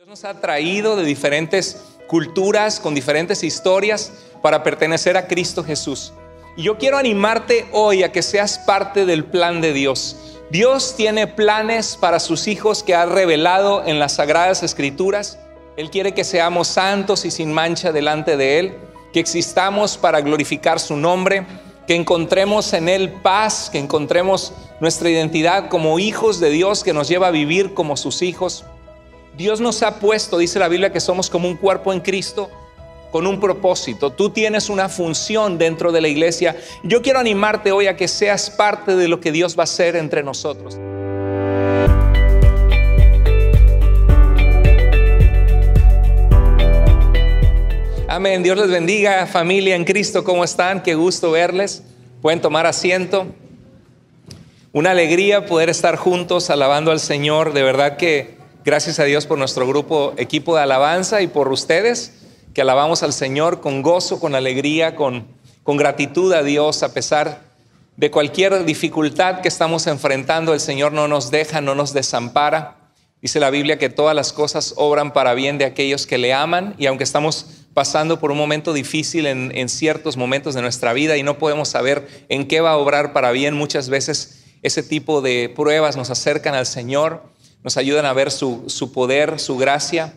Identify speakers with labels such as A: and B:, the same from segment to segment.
A: Nos ha traído de diferentes culturas, con diferentes historias, para pertenecer a Cristo Jesús. Y yo quiero animarte hoy a que seas parte del plan de Dios. Dios tiene planes para sus hijos que ha revelado en las Sagradas Escrituras. Él quiere que seamos santos y sin mancha delante de Él, que existamos para glorificar su nombre, que encontremos en Él paz, que encontremos nuestra identidad como hijos de Dios, que nos lleva a vivir como sus hijos. Dios nos ha puesto, dice la Biblia, que somos como un cuerpo en Cristo con un propósito. Tú tienes una función dentro de la iglesia. Yo quiero animarte hoy a que seas parte de lo que Dios va a hacer entre nosotros. Amén. Dios les bendiga, familia en Cristo. ¿Cómo están? Qué gusto verles. Pueden tomar asiento. Una alegría poder estar juntos alabando al Señor. De verdad que gracias a Dios por nuestro equipo de alabanza y por ustedes que alabamos al Señor con gozo, con alegría, con gratitud a Dios. A pesar de cualquier dificultad que estamos enfrentando, el Señor no nos deja, no nos desampara. Dice la Biblia que todas las cosas obran para bien de aquellos que le aman, y aunque estamos pasando por un momento difícil en ciertos momentos de nuestra vida y no podemos saber en qué va a obrar para bien, muchas veces ese tipo de pruebas nos acercan al Señor, nos ayudan a ver su poder, su gracia,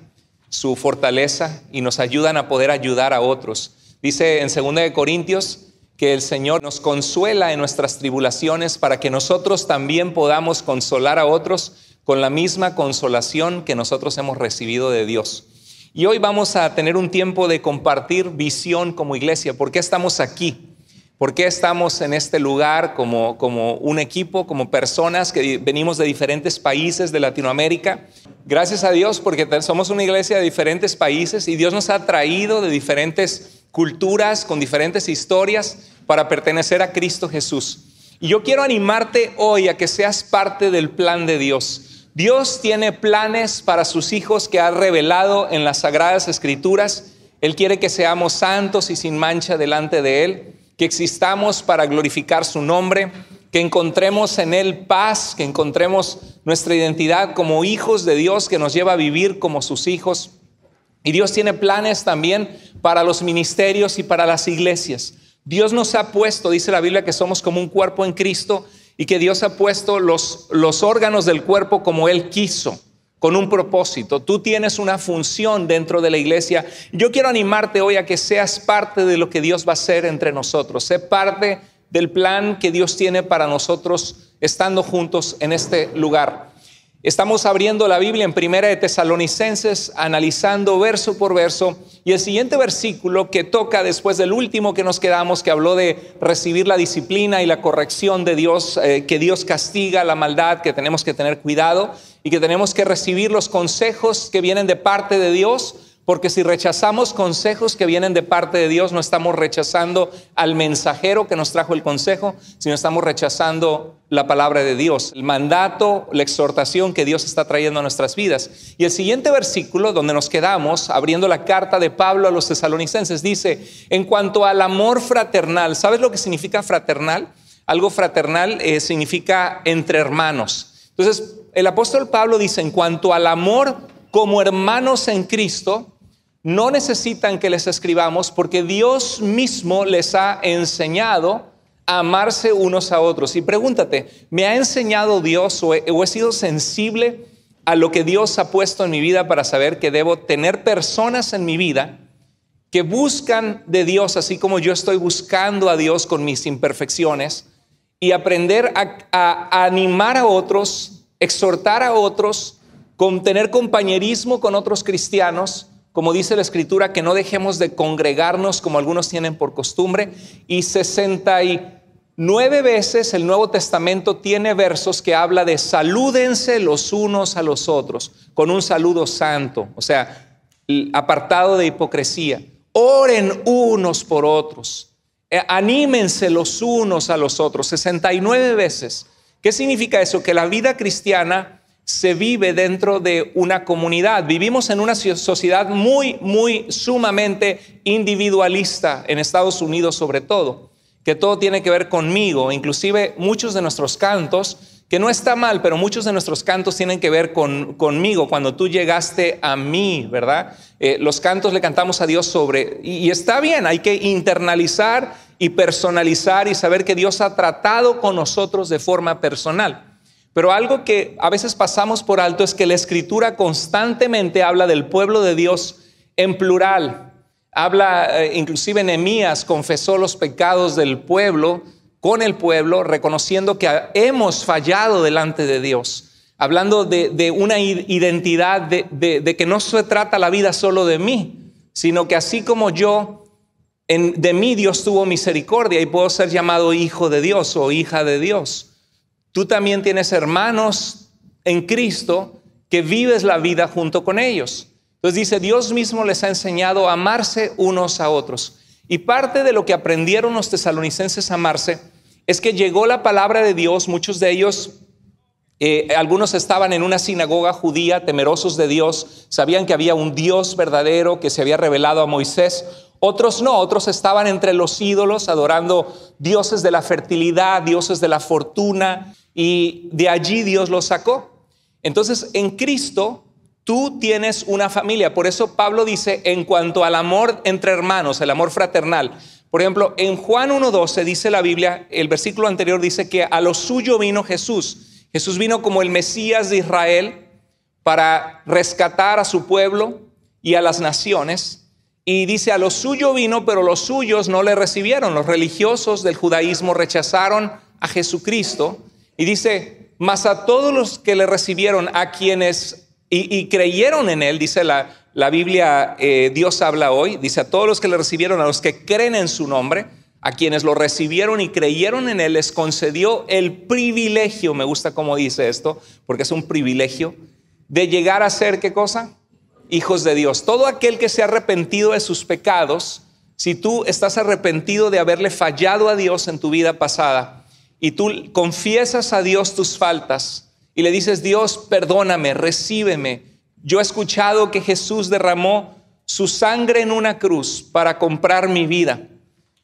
A: su fortaleza, y nos ayudan a poder ayudar a otros. Dice en 2 Corintios que el Señor nos consuela en nuestras tribulaciones para que nosotros también podamos consolar a otros con la misma consolación que nosotros hemos recibido de Dios. Y hoy vamos a tener un tiempo de compartir visión como iglesia. ¿Por qué estamos aquí? ¿Por qué estamos en este lugar como un equipo, como personas que venimos de diferentes países de Latinoamérica? Gracias a Dios, porque somos una iglesia de diferentes países y Dios nos ha traído de diferentes culturas, con diferentes historias, para pertenecer a Cristo Jesús. Y yo quiero animarte hoy a que seas parte del plan de Dios. Dios tiene planes para sus hijos que ha revelado en las Sagradas Escrituras. Él quiere que seamos santos y sin mancha delante de Él, que existamos para glorificar su nombre, que encontremos en Él paz, que encontremos nuestra identidad como hijos de Dios, que nos lleva a vivir como sus hijos. Y Dios tiene planes también para los ministerios y para las iglesias. Dios nos ha puesto, dice la Biblia, que somos como un cuerpo en Cristo, y que Dios ha puesto los órganos del cuerpo como Él quiso, con un propósito. Tú tienes una función dentro de la iglesia. Yo quiero animarte hoy a que seas parte de lo que Dios va a hacer entre nosotros. Sé parte del plan que Dios tiene para nosotros estando juntos en este lugar. Estamos abriendo la Biblia en 1 de Tesalonicenses, analizando verso por verso, y el siguiente versículo que toca después del último que nos quedamos, que habló de recibir la disciplina y la corrección de Dios, que Dios castiga la maldad, que tenemos que tener cuidado y que tenemos que recibir los consejos que vienen de parte de Dios, porque si rechazamos consejos que vienen de parte de Dios, no estamos rechazando al mensajero que nos trajo el consejo, sino estamos rechazando la palabra de Dios, el mandato, la exhortación que Dios está trayendo a nuestras vidas. Y el siguiente versículo donde nos quedamos, abriendo la carta de Pablo a los tesalonicenses, dice: en cuanto al amor fraternal. ¿Sabes lo que significa fraternal? Algo fraternal significa entre hermanos. Entonces el apóstol Pablo dice: en cuanto al amor como hermanos en Cristo, no necesitan que les escribamos, porque Dios mismo les ha enseñado a amarse unos a otros. Y pregúntate, ¿me ha enseñado Dios o he sido sensible a lo que Dios ha puesto en mi vida para saber que debo tener personas en mi vida que buscan de Dios, así como yo estoy buscando a Dios con mis imperfecciones, y aprender a animar a otros, exhortar a otros, con tener compañerismo con otros cristianos? Como dice la Escritura, que no dejemos de congregarnos como algunos tienen por costumbre. Y 69 veces el Nuevo Testamento tiene versos que habla de salúdense los unos a los otros con un saludo santo, o sea, apartado de hipocresía. Oren unos por otros, anímense los unos a los otros. 69 veces. ¿Qué significa eso? Que la vida cristiana se vive dentro de una comunidad. Vivimos en una sociedad sumamente individualista, en Estados Unidos sobre todo, que todo tiene que ver conmigo. Inclusive muchos de nuestros cantos que no está mal, pero muchos de nuestros cantos tienen que ver conmigo, cuando tú llegaste a mí, ¿verdad? Los cantos le cantamos a Dios y está bien, hay que internalizar y personalizar y saber que Dios ha tratado con nosotros de forma personal. Pero algo que a veces pasamos por alto es que la Escritura constantemente habla del pueblo de Dios en plural. Habla, inclusive Nehemías confesó los pecados del pueblo con el pueblo, reconociendo que hemos fallado delante de Dios. Hablando de una identidad de que no se trata la vida solo de mí, sino que así como yo, de mí Dios tuvo misericordia y puedo ser llamado hijo de Dios o hija de Dios. Tú también tienes hermanos en Cristo que vives la vida junto con ellos. Entonces dice, Dios mismo les ha enseñado a amarse unos a otros. Y parte de lo que aprendieron los tesalonicenses a amarse es que llegó la palabra de Dios. Muchos de ellos, algunos estaban en una sinagoga judía, temerosos de Dios, sabían que había un Dios verdadero que se había revelado a Moisés. Otros no, otros estaban entre los ídolos adorando dioses de la fertilidad, dioses de la fortuna, y de allí Dios los sacó. Entonces en Cristo tú tienes una familia. Por eso Pablo dice en cuanto al amor entre hermanos, el amor fraternal. Por ejemplo, en Juan 1:12 dice la Biblia, el versículo anterior dice que a lo suyo vino Jesús. Jesús vino como el Mesías de Israel para rescatar a su pueblo y a las naciones. Y dice, a lo suyo vino, pero los suyos no le recibieron. Los religiosos del judaísmo rechazaron a Jesucristo. Y dice, mas a todos los que le recibieron, a quienes y creyeron en él, dice la Biblia, Dios habla hoy, dice a todos los que le recibieron, a los que creen en su nombre, a quienes lo recibieron y creyeron en él, les concedió el privilegio, me gusta cómo dice esto, porque es un privilegio, de llegar a ser, ¿qué cosa? Hijos de Dios. Todo aquel que se ha arrepentido de sus pecados, si tú estás arrepentido de haberle fallado a Dios en tu vida pasada, y tú confiesas a Dios tus faltas y le dices, Dios, perdóname, recíbeme. Yo he escuchado que Jesús derramó su sangre en una cruz para comprar mi vida.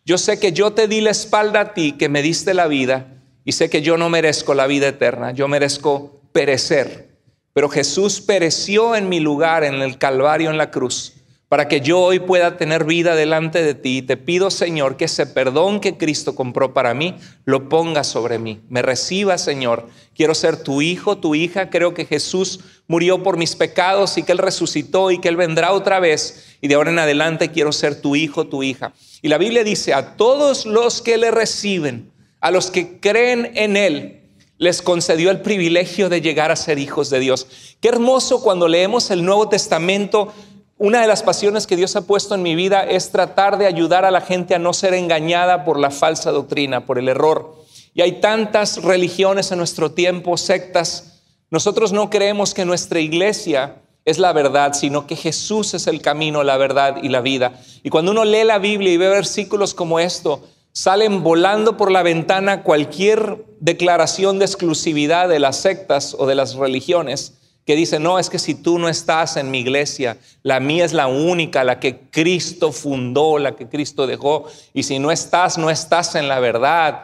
A: Yo sé que yo te di la espalda a ti, que me diste la vida, y sé que yo no merezco la vida eterna, yo merezco perecer. Pero Jesús pereció en mi lugar en el Calvario, en la cruz, para que yo hoy pueda tener vida delante de ti. Y te pido, Señor, que ese perdón que Cristo compró para mí, lo ponga sobre mí. Me reciba, Señor. Quiero ser tu hijo, tu hija. Creo que Jesús murió por mis pecados y que Él resucitó y que Él vendrá otra vez. Y de ahora en adelante quiero ser tu hijo, tu hija. Y la Biblia dice, a todos los que le reciben, a los que creen en Él, les concedió el privilegio de llegar a ser hijos de Dios. Qué hermoso cuando leemos el Nuevo Testamento. Una de las pasiones que Dios ha puesto en mi vida es tratar de ayudar a la gente a no ser engañada por la falsa doctrina, por el error. Y hay tantas religiones en nuestro tiempo, sectas. Nosotros no creemos que nuestra iglesia es la verdad, sino que Jesús es el camino, la verdad y la vida. Y cuando uno lee la Biblia y ve versículos como esto, salen volando por la ventana cualquier declaración de exclusividad de las sectas o de las religiones, que dice, no, es que si tú no estás en mi iglesia, la mía es la única, la que Cristo fundó, la que Cristo dejó, y si no estás, no estás en la verdad,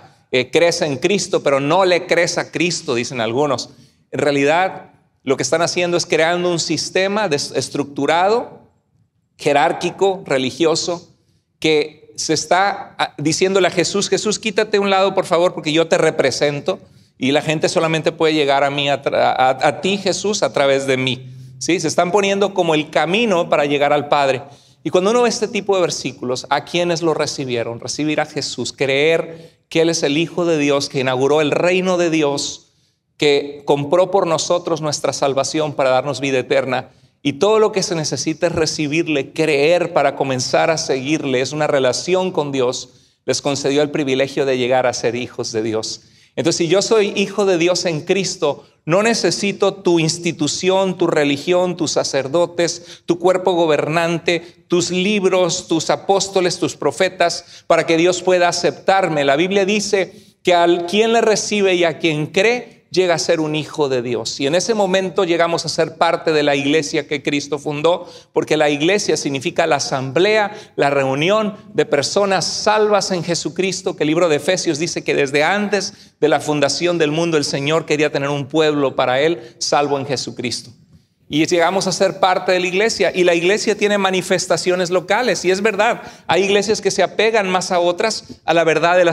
A: crees en Cristo, pero no le crees a Cristo, dicen algunos. En realidad, lo que están haciendo es creando un sistema estructurado, jerárquico, religioso, que se está diciéndole a Jesús, Jesús, quítate a un lado, por favor, porque yo te represento. Y la gente solamente puede llegar a mí, a ti, Jesús, a través de mí. ¿Sí? Se están poniendo como el camino para llegar al Padre. Y cuando uno ve este tipo de versículos, ¿a quiénes lo recibieron? Recibir a Jesús, creer que Él es el Hijo de Dios, que inauguró el reino de Dios, que compró por nosotros nuestra salvación para darnos vida eterna. Y todo lo que se necesita es recibirle, creer para comenzar a seguirle. Es una relación con Dios. Les concedió el privilegio de llegar a ser hijos de Dios. Entonces, si yo soy hijo de Dios en Cristo, no necesito tu institución, tu religión, tus sacerdotes, tu cuerpo gobernante, tus libros, tus apóstoles, tus profetas, para que Dios pueda aceptarme. La Biblia dice que al quien le recibe y a quien cree, llega a ser un hijo de Dios. Y en ese momento llegamos a ser parte de la iglesia que Cristo fundó, porque la iglesia significa la asamblea, la reunión de personas salvas en Jesucristo, que el libro de Efesios dice que desde antes de la fundación del mundo el Señor quería tener un pueblo para Él salvo en Jesucristo. Y llegamos a ser parte de la iglesia, y la iglesia tiene manifestaciones locales, y es verdad, hay iglesias que se apegan más a otras a la verdad de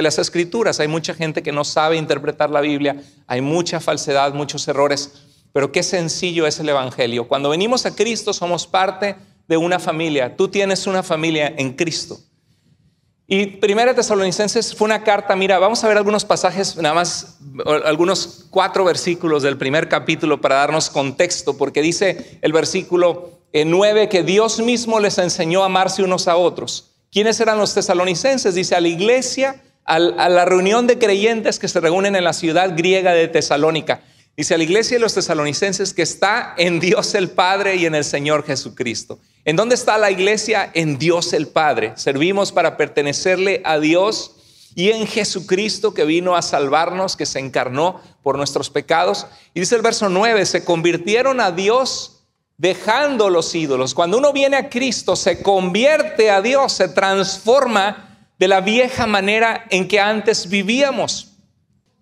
A: las escrituras. Hay mucha gente que no sabe interpretar la Biblia, hay mucha falsedad, muchos errores, pero qué sencillo es el evangelio. Cuando venimos a Cristo somos parte de una familia. Tú tienes una familia en Cristo. Y 1 Tesalonicenses fue una carta, mira, vamos a ver algunos pasajes, nada más algunos 4 versículos del primer capítulo para darnos contexto, porque dice el versículo 9 que Dios mismo les enseñó a amarse unos a otros. ¿Quiénes eran los tesalonicenses? Dice a la iglesia, a la reunión de creyentes que se reúnen en la ciudad griega de Tesalónica. Dice a la iglesia de los tesalonicenses que está en Dios el Padre y en el Señor Jesucristo. ¿En dónde está la iglesia? En Dios el Padre. Servimos para pertenecerle a Dios y en Jesucristo, que vino a salvarnos, que se encarnó por nuestros pecados. Y dice el verso 9, se convirtieron a Dios dejando los ídolos. Cuando uno viene a Cristo, se convierte a Dios, se transforma de la vieja manera en que antes vivíamos.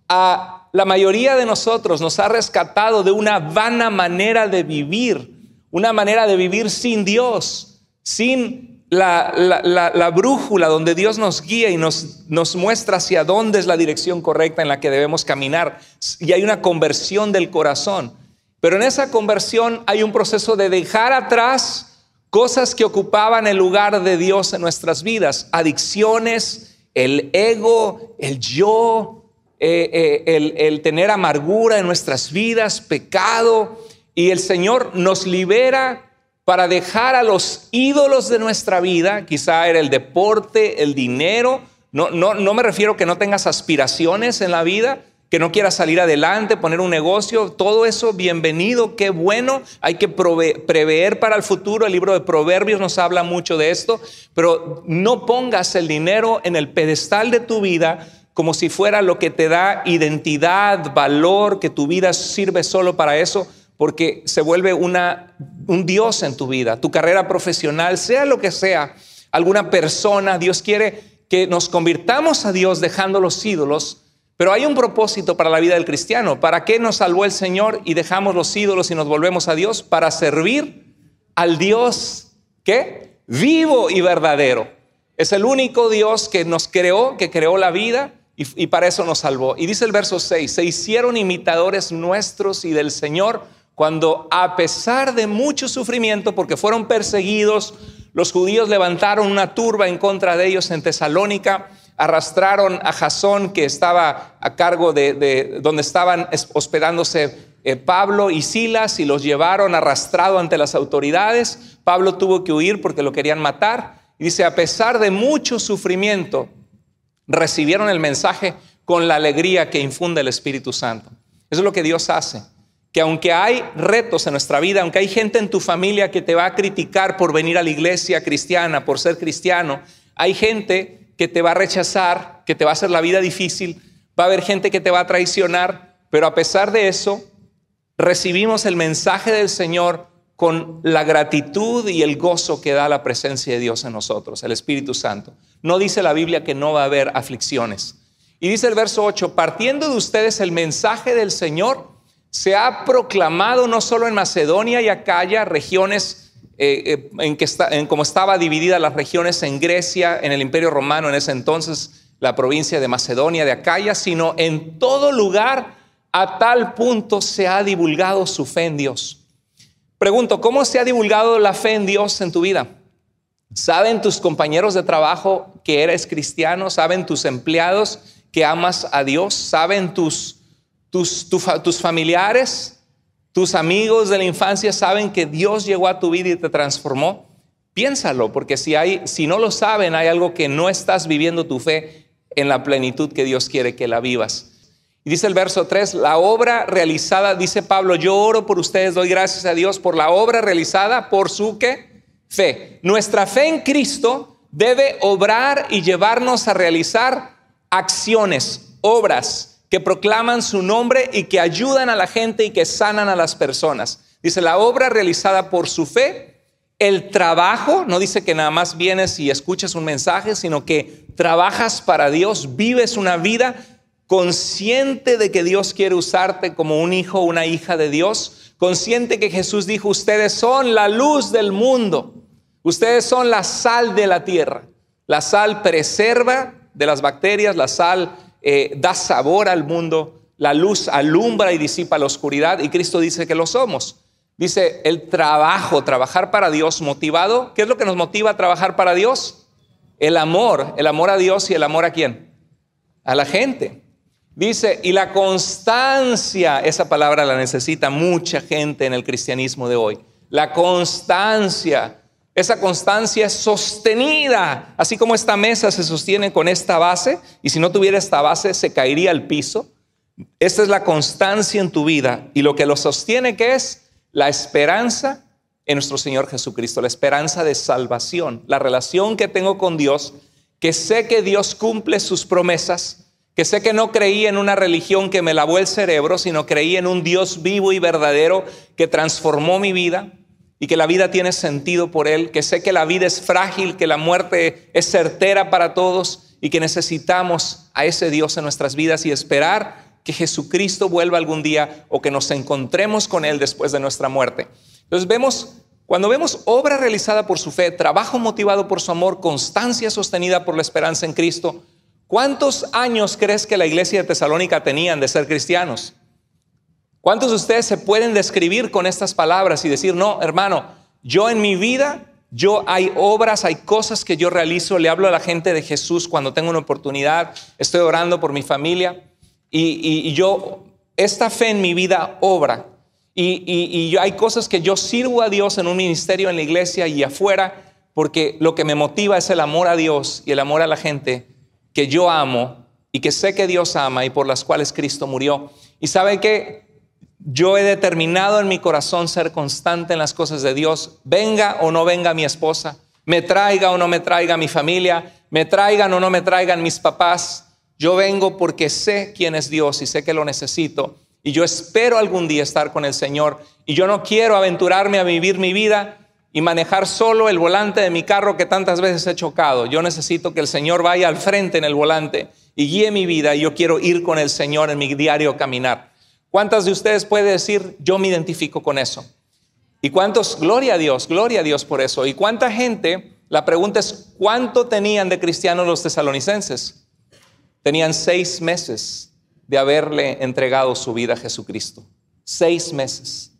A: La mayoría de nosotros nos ha rescatado de una vana manera de vivir, una manera de vivir sin Dios, sin la brújula donde Dios nos guía y nos muestra hacia dónde es la dirección correcta en la que debemos caminar. Y hay una conversión del corazón. Pero en esa conversión hay un proceso de dejar atrás cosas que ocupaban el lugar de Dios en nuestras vidas. Adicciones, el ego, el yo, el tener amargura en nuestras vidas, pecado. Y el Señor nos libera para dejar a los ídolos de nuestra vida. Quizá era el deporte, el dinero. No me refiero que no tengas aspiraciones en la vida, que no quieras salir adelante, poner un negocio. Todo eso, bienvenido, qué bueno. Hay que prever para el futuro. El libro de Proverbios nos habla mucho de esto. Pero no pongas el dinero en el pedestal de tu vida como si fuera lo que te da identidad, valor, que tu vida sirve solo para eso, porque se vuelve un Dios en tu vida. Tu carrera profesional, sea lo que sea, alguna persona, Dios quiere que nos convirtamos a Dios dejando los ídolos, pero hay un propósito para la vida del cristiano. ¿Para qué nos salvó el Señor y dejamos los ídolos y nos volvemos a Dios? Para servir al Dios, ¿qué? Vivo y verdadero. Es el único Dios que nos creó, que creó la vida, y para eso nos salvó. Y dice el verso 6, se hicieron imitadores nuestros y del Señor, cuando a pesar de mucho sufrimiento, porque fueron perseguidos, los judíos levantaron una turba en contra de ellos en Tesalónica, arrastraron a Jasón, que estaba a cargo de donde estaban hospedándose Pablo y Silas, y los llevaron arrastrado ante las autoridades. Pablo tuvo que huir porque lo querían matar. Y dice, a pesar de mucho sufrimiento, recibieron el mensaje con la alegría que infunde el Espíritu Santo. Eso es lo que Dios hace. Que aunque hay retos en nuestra vida, aunque hay gente en tu familia que te va a criticar por venir a la iglesia cristiana, por ser cristiano, hay gente que te va a rechazar, que te va a hacer la vida difícil, va a haber gente que te va a traicionar, pero a pesar de eso, recibimos el mensaje del Señor con la gratitud y el gozo que da la presencia de Dios en nosotros, el Espíritu Santo. No dice la Biblia que no va a haber aflicciones. Y dice el verso 8, partiendo de ustedes el mensaje del Señor se ha proclamado no solo en Macedonia y Acaya, regiones como estaba dividida las regiones en Grecia, en el Imperio Romano en ese entonces, la provincia de Macedonia, de Acaya, sino en todo lugar, a tal punto se ha divulgado su fe en Dios. Pregunto, ¿cómo se ha divulgado la fe en Dios en tu vida? ¿Saben tus compañeros de trabajo que eres cristiano? ¿Saben tus empleados que amas a Dios? ¿Saben tus familiares, tus amigos de la infancia saben que Dios llegó a tu vida y te transformó? Piénsalo, porque si no lo saben, hay algo que no estás viviendo tu fe en la plenitud que Dios quiere que la vivas. Y dice el verso 3, la obra realizada, dice Pablo, yo oro por ustedes, doy gracias a Dios por la obra realizada por su ¿qué? Fe. Nuestra fe en Cristo debe obrar y llevarnos a realizar acciones, obras que proclaman su nombre y que ayudan a la gente y que sanan a las personas. Dice, la obra realizada por su fe, el trabajo, no dice que nada más vienes y escuchas un mensaje, sino que trabajas para Dios, vives una vida consciente de que Dios quiere usarte como un hijo o una hija de Dios, consciente que Jesús dijo, ustedes son la luz del mundo, ustedes son la sal de la tierra. La sal preserva de las bacterias, la sal da sabor al mundo, la luz alumbra y disipa la oscuridad, y Cristo dice que lo somos. Dice el trabajo, trabajar para Dios motivado. ¿Qué es lo que nos motiva a trabajar para Dios? El amor a Dios y el amor ¿a quién? A la gente. Dice, y la constancia, esa palabra la necesita mucha gente en el cristianismo de hoy. La constancia, esa constancia es sostenida, así como esta mesa se sostiene con esta base, y si no tuviera esta base se caería al piso. Esta es la constancia en tu vida, y lo que lo sostiene, ¿qué es? La esperanza en nuestro Señor Jesucristo, la esperanza de salvación, la relación que tengo con Dios, que sé que Dios cumple sus promesas, que sé que no creí en una religión que me lavó el cerebro, sino creí en un Dios vivo y verdadero que transformó mi vida y que la vida tiene sentido por Él, que sé que la vida es frágil, que la muerte es certera para todos y que necesitamos a ese Dios en nuestras vidas y esperar que Jesucristo vuelva algún día o que nos encontremos con Él después de nuestra muerte. Entonces cuando vemos obra realizada por su fe, trabajo motivado por su amor, constancia sostenida por la esperanza en Cristo, ¿cuántos años crees que la iglesia de Tesalónica tenían de ser cristianos? ¿Cuántos de ustedes se pueden describir con estas palabras y decir, no, hermano, yo en mi vida, hay obras, hay cosas que yo realizo, le hablo a la gente de Jesús cuando tengo una oportunidad, estoy orando por mi familia y yo, esta fe en mi vida obra y hay cosas que yo sirvo a Dios en un ministerio en la iglesia y afuera porque lo que me motiva es el amor a Dios y el amor a la gente que yo amo y que sé que Dios ama y por las cuales Cristo murió. Y sabe que yo he determinado en mi corazón ser constante en las cosas de Dios, venga o no venga mi esposa, me traiga o no me traiga mi familia, me traigan o no me traigan mis papás. Yo vengo porque sé quién es Dios y sé que lo necesito y yo espero algún día estar con el Señor y yo no quiero aventurarme a vivir mi vida y manejar solo el volante de mi carro que tantas veces he chocado. Yo necesito que el Señor vaya al frente en el volante y guíe mi vida y yo quiero ir con el Señor en mi diario caminar. ¿Cuántas de ustedes puede decir, yo me identifico con eso? ¿Y cuántos? Gloria a Dios por eso. ¿Y cuánta gente? La pregunta es, ¿cuánto tenían de cristianos los tesalonicenses? Tenían 6 meses de haberle entregado su vida a Jesucristo. 6 meses.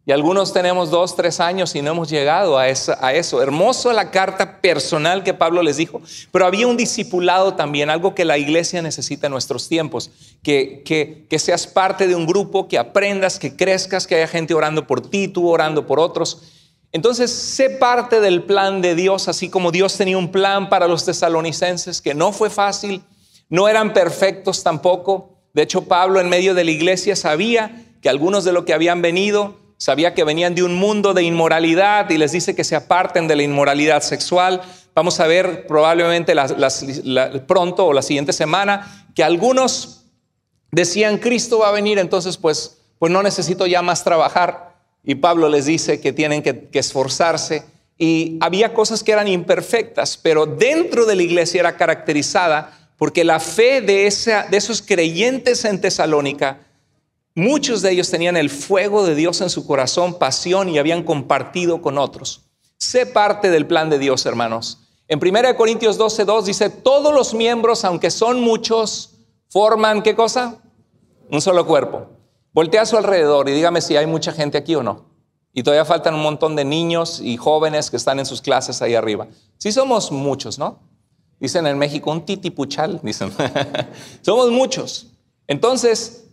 A: Y algunos tenemos 2, 3 años y no hemos llegado a eso. Hermoso la carta personal que Pablo les dijo, pero había un discipulado también, algo que la iglesia necesita en nuestros tiempos, que seas parte de un grupo, que aprendas, que crezcas, que haya gente orando por ti, tú orando por otros. Entonces, sé parte del plan de Dios, así como Dios tenía un plan para los tesalonicenses, que no fue fácil, no eran perfectos tampoco. De hecho, Pablo en medio de la iglesia sabía que algunos de los que habían venido, sabía que venían de un mundo de inmoralidad y les dice que se aparten de la inmoralidad sexual. Vamos a ver probablemente pronto o la siguiente semana que algunos decían Cristo va a venir, entonces pues no necesito ya más trabajar. Y Pablo les dice que tienen que esforzarse. Y había cosas que eran imperfectas, pero dentro de la iglesia era caracterizada porque la fe de esos creyentes en Tesalónica, muchos de ellos tenían el fuego de Dios en su corazón, pasión y habían compartido con otros. Sé parte del plan de Dios, hermanos. En 1 Corintios 12:2 dice, todos los miembros, aunque son muchos, forman, ¿qué cosa? Un solo cuerpo. Voltea a su alrededor y dígame si hay mucha gente aquí o no. Y todavía faltan un montón de niños y jóvenes que están en sus clases ahí arriba. Sí somos muchos, ¿no? Dicen en México, un titipuchal, dicen. Somos muchos. Entonces,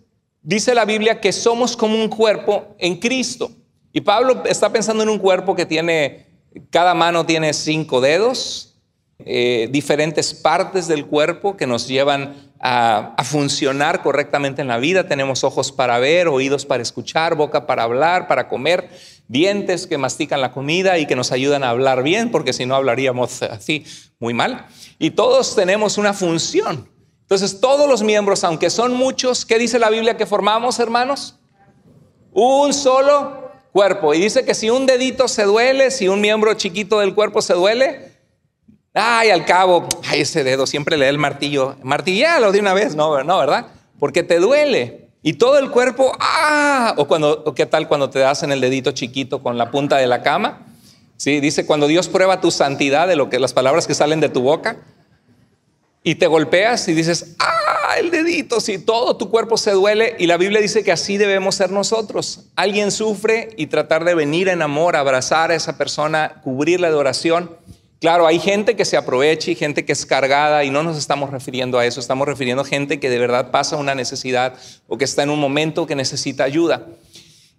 A: dice la Biblia que somos como un cuerpo en Cristo. Y Pablo está pensando en un cuerpo que cada mano tiene 5 dedos, diferentes partes del cuerpo que nos llevan a funcionar correctamente en la vida. Tenemos ojos para ver, oídos para escuchar, boca para hablar, para comer, dientes que mastican la comida y que nos ayudan a hablar bien, porque si no hablaríamos así muy mal. Y todos tenemos una función. Entonces todos los miembros, aunque son muchos, ¿qué dice la Biblia que formamos, hermanos? Un solo cuerpo. Y dice que si un dedito se duele, si un miembro chiquito del cuerpo se duele, al cabo, ese dedo siempre le da el martillo, martillalo de una vez, no, ¿verdad? Porque te duele. Y todo el cuerpo, o qué tal cuando te das en el dedito chiquito con la punta de la cama. Sí, dice cuando Dios prueba tu santidad de las palabras que salen de tu boca y te golpeas y dices, el dedito, sí, todo tu cuerpo se duele. Y la Biblia dice que así debemos ser nosotros. Alguien sufre y tratar de venir en amor, abrazar a esa persona, cubrirla de oración. Claro, hay gente que se aprovecha y gente que es cargada, y no nos estamos refiriendo a eso, estamos refiriendo a gente que de verdad pasa una necesidad o que está en un momento que necesita ayuda.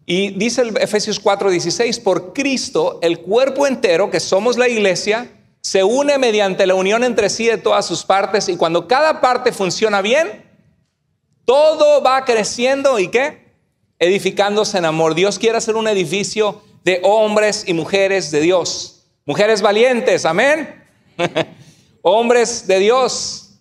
A: Y dice el Efesios 4:16, por Cristo el cuerpo entero, que somos la iglesia, se une mediante la unión entre sí de todas sus partes, y cuando cada parte funciona bien, todo va creciendo y ¿qué? Edificándose en amor. Dios quiere hacer un edificio de hombres y mujeres de Dios. Mujeres valientes, amén. Hombres de Dios,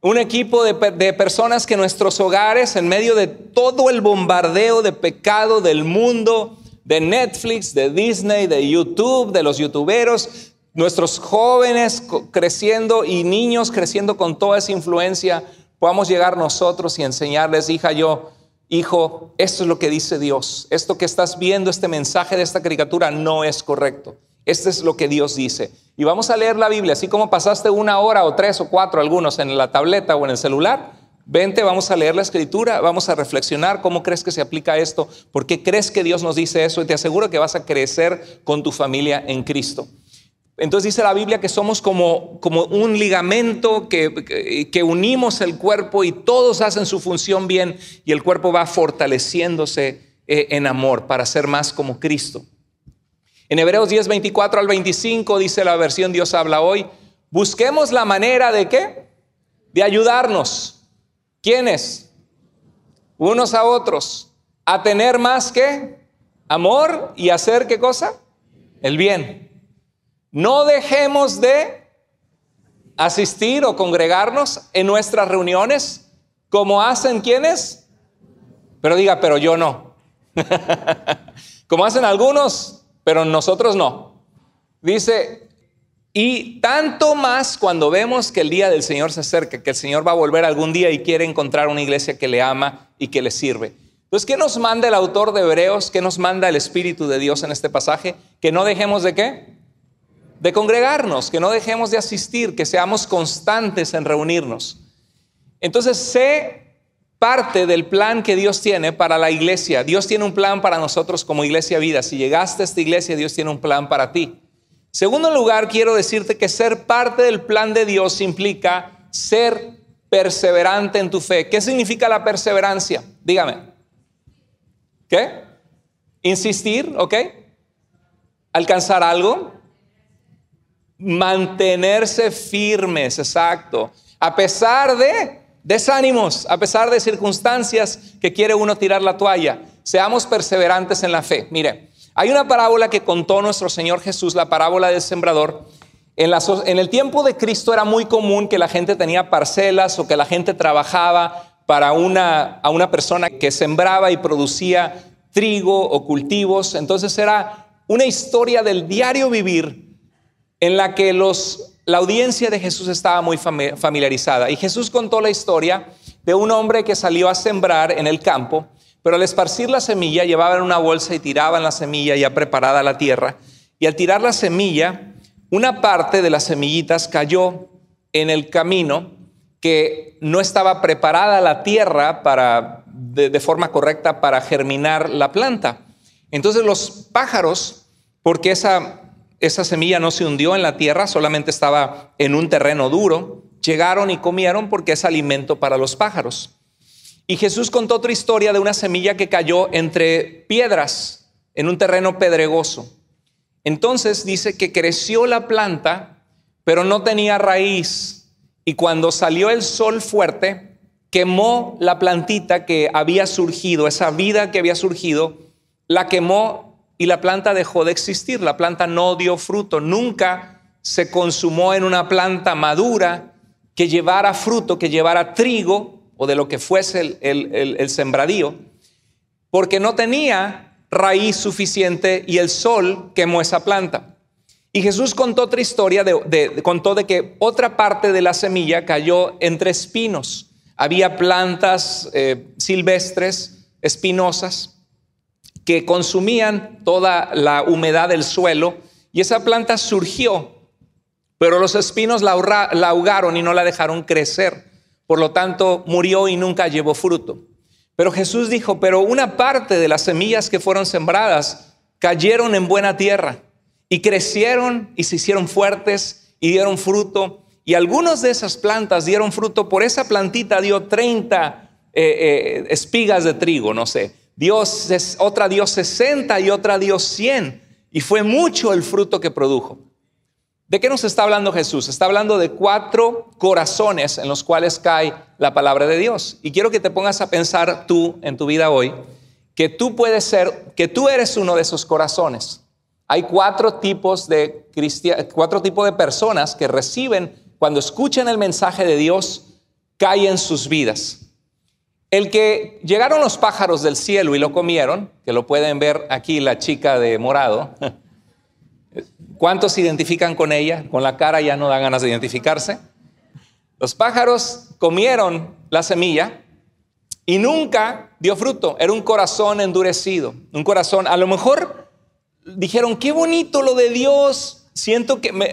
A: un equipo de personas que en nuestros hogares, en medio de todo el bombardeo de pecado del mundo, de Netflix, de Disney, de YouTube, de los youtuberos, nuestros jóvenes creciendo y niños creciendo con toda esa influencia, podamos llegar nosotros y enseñarles, hijo, esto es lo que dice Dios. Esto que estás viendo, este mensaje de esta caricatura no es correcto. Esto es lo que Dios dice. Y vamos a leer la Biblia, así como pasaste 1 hora o 3 o 4, algunos en la tableta o en el celular. Vente, vamos a leer la escritura, vamos a reflexionar cómo crees que se aplica esto, por qué crees que Dios nos dice eso, y te aseguro que vas a crecer con tu familia en Cristo. Entonces dice la Biblia que somos como un ligamento que unimos el cuerpo y todos hacen su función bien, y el cuerpo va fortaleciéndose en amor para ser más como Cristo. En Hebreos 10:24 al 25 dice la versión Dios habla hoy, busquemos la manera de ¿qué? De ayudarnos. ¿Quiénes? Unos a otros, a tener más ¿qué? Amor y hacer ¿qué cosa? El bien. No dejemos de asistir o congregarnos en nuestras reuniones como hacen ¿quiénes? Pero diga, pero yo no. Como hacen algunos, pero nosotros no. Dice, y tanto más cuando vemos que el día del Señor se acerca, que el Señor va a volver algún día y quiere encontrar una iglesia que le ama y que le sirve. Entonces, ¿qué nos manda el autor de Hebreos? ¿Qué nos manda el Espíritu de Dios en este pasaje? Que no dejemos de ¿qué? De congregarnos, que no dejemos de asistir, que seamos constantes en reunirnos. Entonces, sé parte del plan que Dios tiene para la iglesia. Dios tiene un plan para nosotros como Iglesia Vida. Si llegaste a esta iglesia, Dios tiene un plan para ti. Segundo lugar, quiero decirte que ser parte del plan de Dios implica ser perseverante en tu fe. ¿Qué significa la perseverancia? Dígame. ¿Qué? Insistir, ¿ok? Alcanzar algo. Mantenerse firmes, exacto. A pesar de desánimos, a pesar de circunstancias que quiere uno tirar la toalla, seamos perseverantes en la fe. Mire, hay una parábola que contó nuestro Señor Jesús, la parábola del sembrador. En el tiempo de Cristo era muy común que la gente tenía parcelas o que la gente trabajaba para a una persona que sembraba y producía trigo o cultivos. Entonces era una historia del diario vivir en la que la audiencia de Jesús estaba muy familiarizada. Y Jesús contó la historia de un hombre que salió a sembrar en el campo, pero al esparcir la semilla llevaban una bolsa y tiraban la semilla ya preparada a la tierra. Y al tirar la semilla, una parte de las semillitas cayó en el camino, que no estaba preparada la tierra de forma correcta para germinar la planta. Entonces los pájaros, porque esa semilla no se hundió en la tierra, solamente estaba en un terreno duro, llegaron y comieron porque es alimento para los pájaros. Y Jesús contó otra historia de una semilla que cayó entre piedras en un terreno pedregoso. Entonces dice que creció la planta, pero no tenía raíz. Y cuando salió el sol fuerte, quemó la plantita que había surgido, esa vida que había surgido, la quemó y la planta dejó de existir. La planta no dio fruto, nunca se consumó en una planta madura que llevara fruto, que llevara trigo o de lo que fuese el sembradío, porque no tenía raíz suficiente y el sol quemó esa planta. Y Jesús contó otra historia, contó de que otra parte de la semilla cayó entre espinos. Había plantas silvestres, espinosas, que consumían toda la humedad del suelo, y esa planta surgió, pero los espinos la ahogaron y no la dejaron crecer. Por lo tanto, murió y nunca llevó fruto. Pero Jesús dijo, pero una parte de las semillas que fueron sembradas cayeron en buena tierra y crecieron y se hicieron fuertes y dieron fruto. Y algunas de esas plantas dieron fruto. Por esa plantita dio 30 espigas de trigo, no sé. Otra dio 60 y otra dio 100. Y fue mucho el fruto que produjo. ¿De qué nos está hablando Jesús? Está hablando de 4 corazones en los cuales cae la palabra de Dios. Y quiero que te pongas a pensar tú en tu vida hoy, que tú eres uno de esos corazones. Hay 4 tipos de personas que reciben, cuando escuchan el mensaje de Dios, cae en sus vidas. El que llegaron los pájaros del cielo y lo comieron, que lo pueden ver aquí la chica de morado. ¿Cuántos se identifican con ella? Con la cara ya no dan ganas de identificarse. Los pájaros comieron la semilla y nunca dio fruto. Era un corazón endurecido, un corazón, a lo mejor dijeron, qué bonito lo de Dios,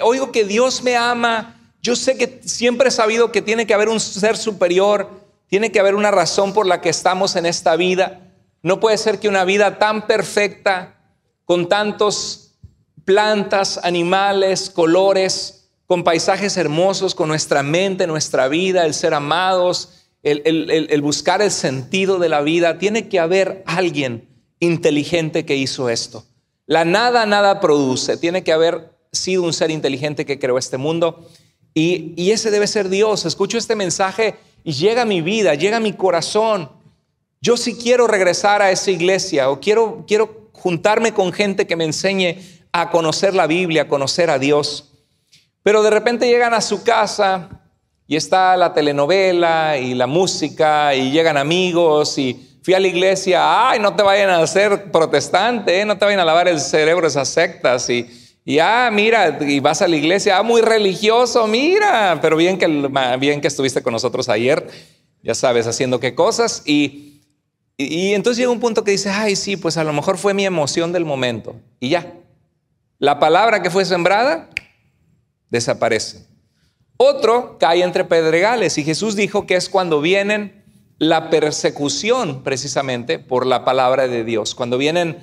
A: oigo que Dios me ama, yo sé que siempre he sabido que tiene que haber un ser superior, tiene que haber una razón por la que estamos en esta vida. No puede ser que una vida tan perfecta, con tantos plantas, animales, colores, con paisajes hermosos, con nuestra mente, nuestra vida, el ser amados, el buscar el sentido de la vida. Tiene que haber alguien inteligente que hizo esto. La nada produce. Tiene que haber sido un ser inteligente que creó este mundo. Y ese debe ser Dios. Escucho este mensaje y llega a mi vida, llega a mi corazón. Yo sí quiero regresar a esa iglesia, o quiero juntarme con gente que me enseñe a conocer la Biblia, a conocer a Dios. Pero de repente llegan a su casa y está la telenovela y la música y llegan amigos y fui a la iglesia. Ay, no te vayan a hacer protestante, no te vayan a lavar el cerebro esas sectas. Y mira, y vas a la iglesia, muy religioso, mira, pero bien que estuviste con nosotros ayer, ya sabes, haciendo qué cosas. Y entonces llega un punto que dice, ay, sí, pues a lo mejor fue mi emoción del momento. Y ya. La palabra que fue sembrada desaparece. Otro cae entre pedregales, y Jesús dijo que es cuando vienen la persecución precisamente por la palabra de Dios. Cuando vienen,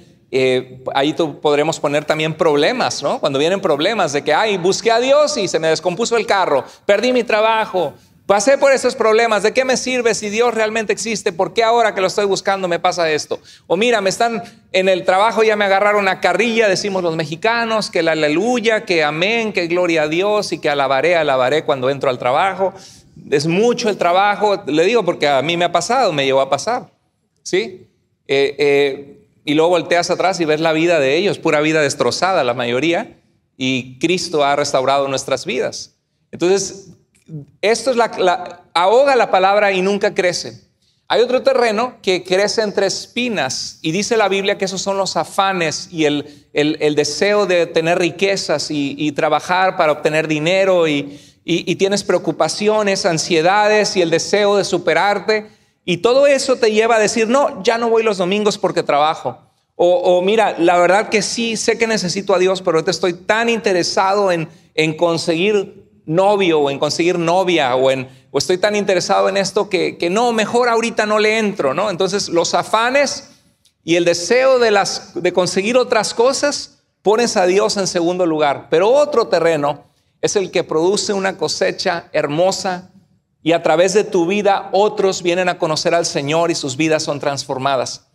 A: ahí podremos poner también problemas, ¿no? Cuando vienen problemas de que, busqué a Dios y se me descompuso el carro, perdí mi trabajo, pasé por esos problemas, ¿de qué me sirve si Dios realmente existe? ¿Por qué ahora que lo estoy buscando me pasa esto? O mira, me están en el trabajo, ya me agarraron a carrilla, decimos los mexicanos, que la aleluya, que amén, que gloria a Dios y que alabaré cuando entro al trabajo. Es mucho el trabajo, le digo porque a mí me ha pasado, me llegó a pasar, ¿sí? Y luego volteas atrás y ves la vida de ellos, pura vida destrozada la mayoría, y Cristo ha restaurado nuestras vidas. Entonces, esto es ahoga la palabra y nunca crece. Hay otro terreno que crece entre espinas, y dice la Biblia que esos son los afanes y el deseo de tener riquezas y trabajar para obtener dinero, y tienes preocupaciones, ansiedades y el deseo de superarte, y todo eso te lleva a decir, no, ya no voy los domingos porque trabajo. O mira, la verdad que sí, sé que necesito a Dios, pero ahorita estoy tan interesado en conseguir novio o en conseguir novia, o estoy tan interesado en esto que no, mejor ahorita no le entro, ¿no? Entonces los afanes y el deseo de conseguir otras cosas, pones a Dios en segundo lugar. Pero otro terreno es el que produce una cosecha hermosa, y a través de tu vida otros vienen a conocer al Señor y sus vidas son transformadas.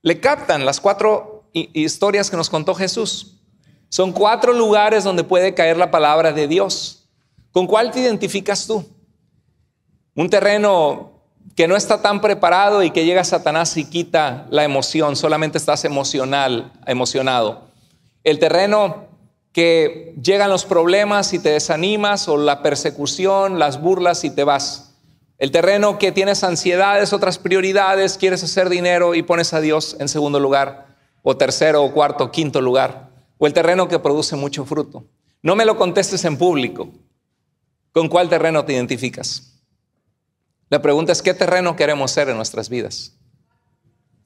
A: Le captan las 4 historias que nos contó Jesús. Son 4 lugares donde puede caer la palabra de Dios. ¿Con cuál te identificas tú? Un terreno que no está tan preparado y que llega Satanás y quita la emoción, solamente estás emocionado. El terreno que llegan los problemas y te desanimas, o la persecución, las burlas y te vas. El terreno que tienes ansiedades, otras prioridades, quieres hacer dinero y pones a Dios en segundo lugar, o tercero, o cuarto, o quinto lugar. O el terreno que produce mucho fruto. No me lo contestes en público. ¿Con cuál terreno te identificas? La pregunta es, ¿qué terreno queremos ser en nuestras vidas?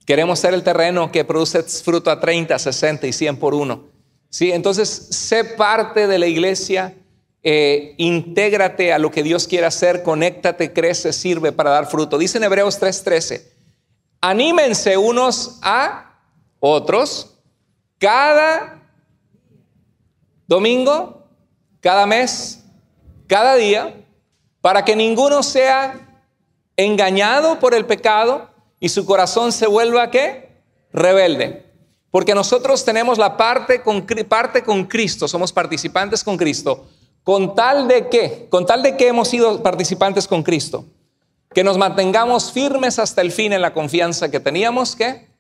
A: Queremos ser el terreno que produce fruto a 30, 60 y 100 por uno. ¿Sí? Entonces, sé parte de la iglesia, intégrate a lo que Dios quiere hacer, conéctate, crece, sirve para dar fruto. Dice en Hebreos 3:13, anímense unos a otros cada domingo, cada mes, cada día, para que ninguno sea engañado por el pecado y su corazón se vuelva, ¿qué? Rebelde. Porque nosotros tenemos la parte con Cristo, somos participantes con Cristo. ¿Con tal de qué? Con tal de que hemos sido participantes con Cristo. Que nos mantengamos firmes hasta el fin en la confianza que teníamos, ¿qué?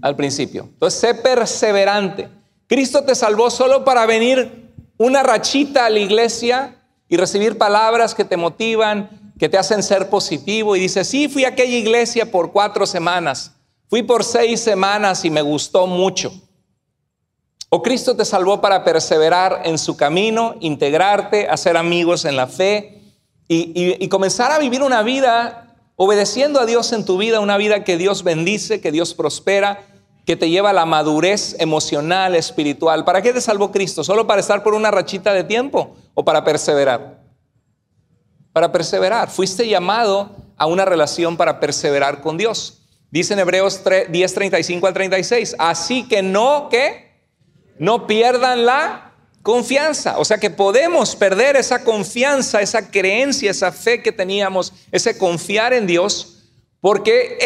A: Al principio. Entonces, sé perseverante. Cristo te salvó solo para venir una rachita a la iglesia y recibir palabras que te motivan, que te hacen ser positivo. Y dices, sí, fui a aquella iglesia por 4 semanas. Fui por 6 semanas y me gustó mucho. O Cristo te salvó para perseverar en su camino, integrarte, hacer amigos en la fe y comenzar a vivir una vida obedeciendo a Dios en tu vida, una vida que Dios bendice, que Dios prospera, que te lleva a la madurez emocional, espiritual. ¿Para qué te salvó Cristo? ¿Solo para estar por una rachita de tiempo o para perseverar? Para perseverar. Fuiste llamado a una relación para perseverar con Dios. Dice en Hebreos 10, 35 al 36, así que no pierdan la confianza. O sea que podemos perder esa confianza, esa creencia, esa fe que teníamos, ese confiar en Dios, porque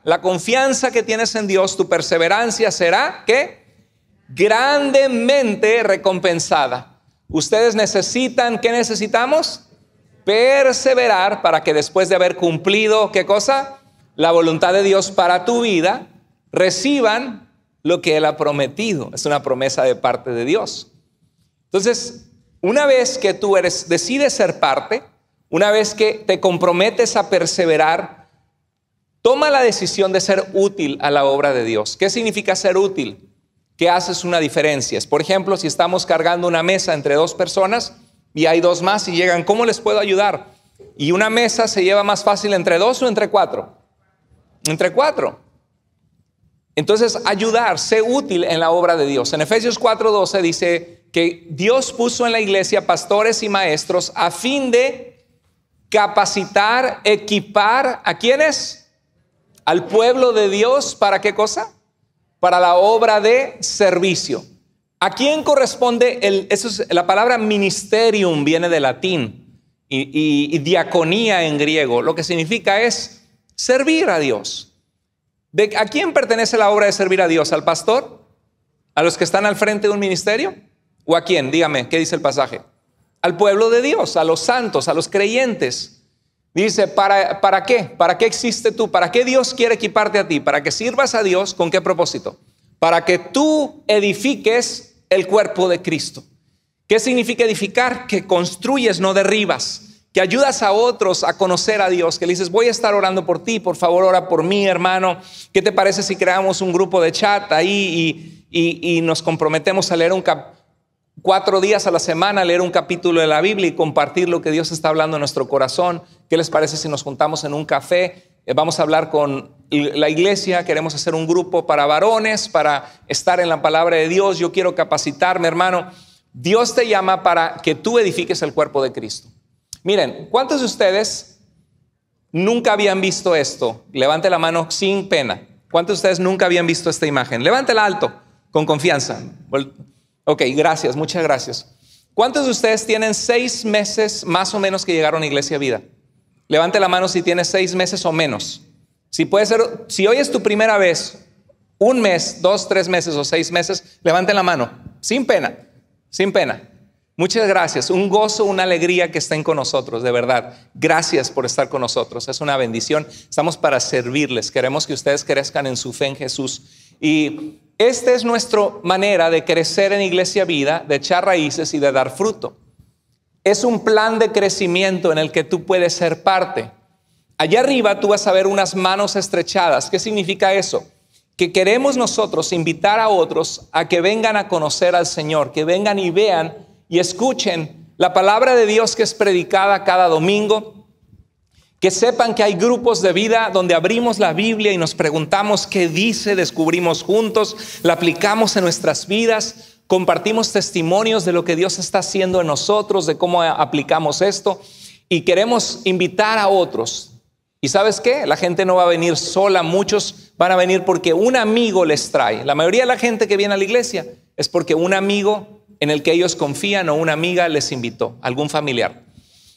A: la confianza que tienes en Dios, tu perseverancia será, ¿qué? Grandemente recompensada. Ustedes necesitan, ¿qué necesitamos? Perseverar para que después de haber cumplido, ¿qué cosa? La voluntad de Dios para tu vida, reciban lo que Él ha prometido. Es una promesa de parte de Dios. Entonces, una vez que tú decides ser parte, una vez que te comprometes a perseverar, toma la decisión de ser útil a la obra de Dios. ¿Qué significa ser útil? Que haces una diferencia. Por ejemplo, si estamos cargando una mesa entre 2 personas y hay 2 más y llegan, ¿cómo les puedo ayudar? Y una mesa se lleva más fácil entre 2 o entre 4. Entre 4. Entonces, ayudar, sé útil en la obra de Dios. En Efesios 4:12 dice que Dios puso en la iglesia pastores y maestros a fin de capacitar, equipar, ¿a quiénes? Al pueblo de Dios, ¿para qué cosa? Para la obra de servicio. ¿A quién corresponde? La palabra ministerium viene del latín y diaconía en griego. Lo que significa es servir a Dios. ¿A quién pertenece la obra de servir a Dios? ¿Al pastor? ¿A los que están al frente de un ministerio? ¿O a quién? Dígame, ¿qué dice el pasaje? Al pueblo de Dios, a los santos, a los creyentes. Dice, ¿para qué? ¿Para qué existe tú? ¿Para qué Dios quiere equiparte a ti? Para que sirvas a Dios, ¿con qué propósito? Para que tú edifiques el cuerpo de Cristo. ¿Qué significa edificar? Que construyes, no derribas. Que ayudas a otros a conocer a Dios, que le dices, voy a estar orando por ti, por favor ora por mí, hermano. ¿Qué te parece si creamos un grupo de chat ahí y nos comprometemos a leer 4 días a la semana, a leer un capítulo de la Biblia y compartir lo que Dios está hablando en nuestro corazón? ¿Qué les parece si nos juntamos en un café? Vamos a hablar con la iglesia, queremos hacer un grupo para varones, para estar en la palabra de Dios. Yo quiero capacitarme, hermano. Dios te llama para que tú edifiques el cuerpo de Cristo. Miren, ¿cuántos de ustedes nunca habían visto esto? Levante la mano sin pena. ¿Cuántos de ustedes nunca habían visto esta imagen? Levántela alto, con confianza. Ok, gracias, muchas gracias. ¿Cuántos de ustedes tienen 6 meses más o menos que llegaron a Iglesia Vida? Levante la mano si tienes 6 meses o menos. Si hoy es tu primera vez, 1 mes, 2, 3 meses o 6 meses, levanten la mano, sin pena, sin pena. Muchas gracias, un gozo, una alegría que estén con nosotros, de verdad. Gracias por estar con nosotros, es una bendición. Estamos para servirles, queremos que ustedes crezcan en su fe en Jesús. Y esta es nuestra manera de crecer en Iglesia Vida, de echar raíces y de dar fruto. Es un plan de crecimiento en el que tú puedes ser parte. Allá arriba tú vas a ver unas manos estrechadas. ¿Qué significa eso? Que queremos nosotros invitar a otros a que vengan a conocer al Señor, que vengan y vean y escuchen la palabra de Dios que es predicada cada domingo, que sepan que hay grupos de vida donde abrimos la Biblia y nos preguntamos qué dice, descubrimos juntos, la aplicamos en nuestras vidas, compartimos testimonios de lo que Dios está haciendo en nosotros, de cómo aplicamos esto, y queremos invitar a otros. ¿Y sabes qué? La gente no va a venir sola, muchos van a venir porque un amigo les trae. La mayoría de la gente que viene a la iglesia es porque un amigo en el que ellos confían o una amiga les invitó, algún familiar.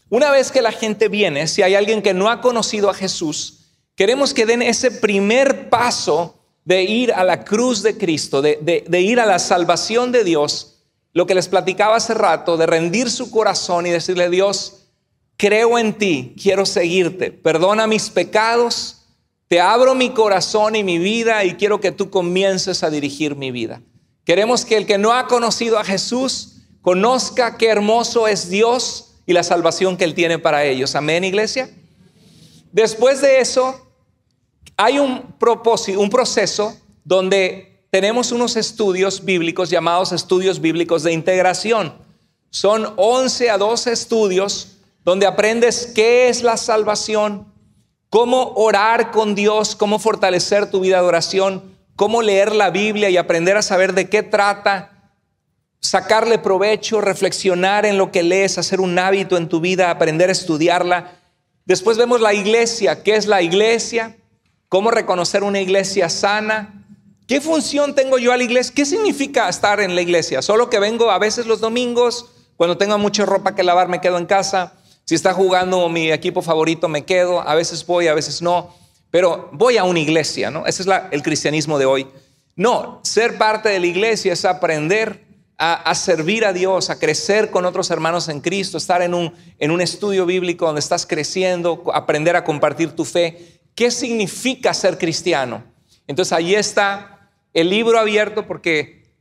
A: Una vez que la gente viene, si hay alguien que no ha conocido a Jesús, queremos que den ese primer paso de ir a la cruz de Cristo, de ir a la salvación de Dios, lo que les platicaba hace rato, de rendir su corazón y decirle: Dios, creo en ti, quiero seguirte, perdona mis pecados, te abro mi corazón y mi vida y quiero que tú comiences a dirigir mi vida. Queremos que el que no ha conocido a Jesús conozca qué hermoso es Dios y la salvación que Él tiene para ellos. Amén, iglesia. Después de eso, hay un proceso donde tenemos unos estudios bíblicos llamados estudios bíblicos de integración. Son 11 a 12 estudios donde aprendes qué es la salvación, cómo orar con Dios, cómo fortalecer tu vida de oración, cómo leer la Biblia y aprender a saber de qué trata, sacarle provecho, reflexionar en lo que lees, hacer un hábito en tu vida, aprender a estudiarla. Después vemos la iglesia, qué es la iglesia, cómo reconocer una iglesia sana, qué función tengo yo a la iglesia, qué significa estar en la iglesia. Solo que vengo a veces los domingos, cuando tengo mucha ropa que lavar me quedo en casa. Si está jugando mi equipo favorito me quedo, a veces voy, a veces no, pero voy a una iglesia, ¿no? Ese es el cristianismo de hoy. No, ser parte de la iglesia es aprender a servir a Dios, a crecer con otros hermanos en Cristo, estar en un estudio bíblico donde estás creciendo, aprender a compartir tu fe. ¿Qué significa ser cristiano? Entonces ahí está el libro abierto porque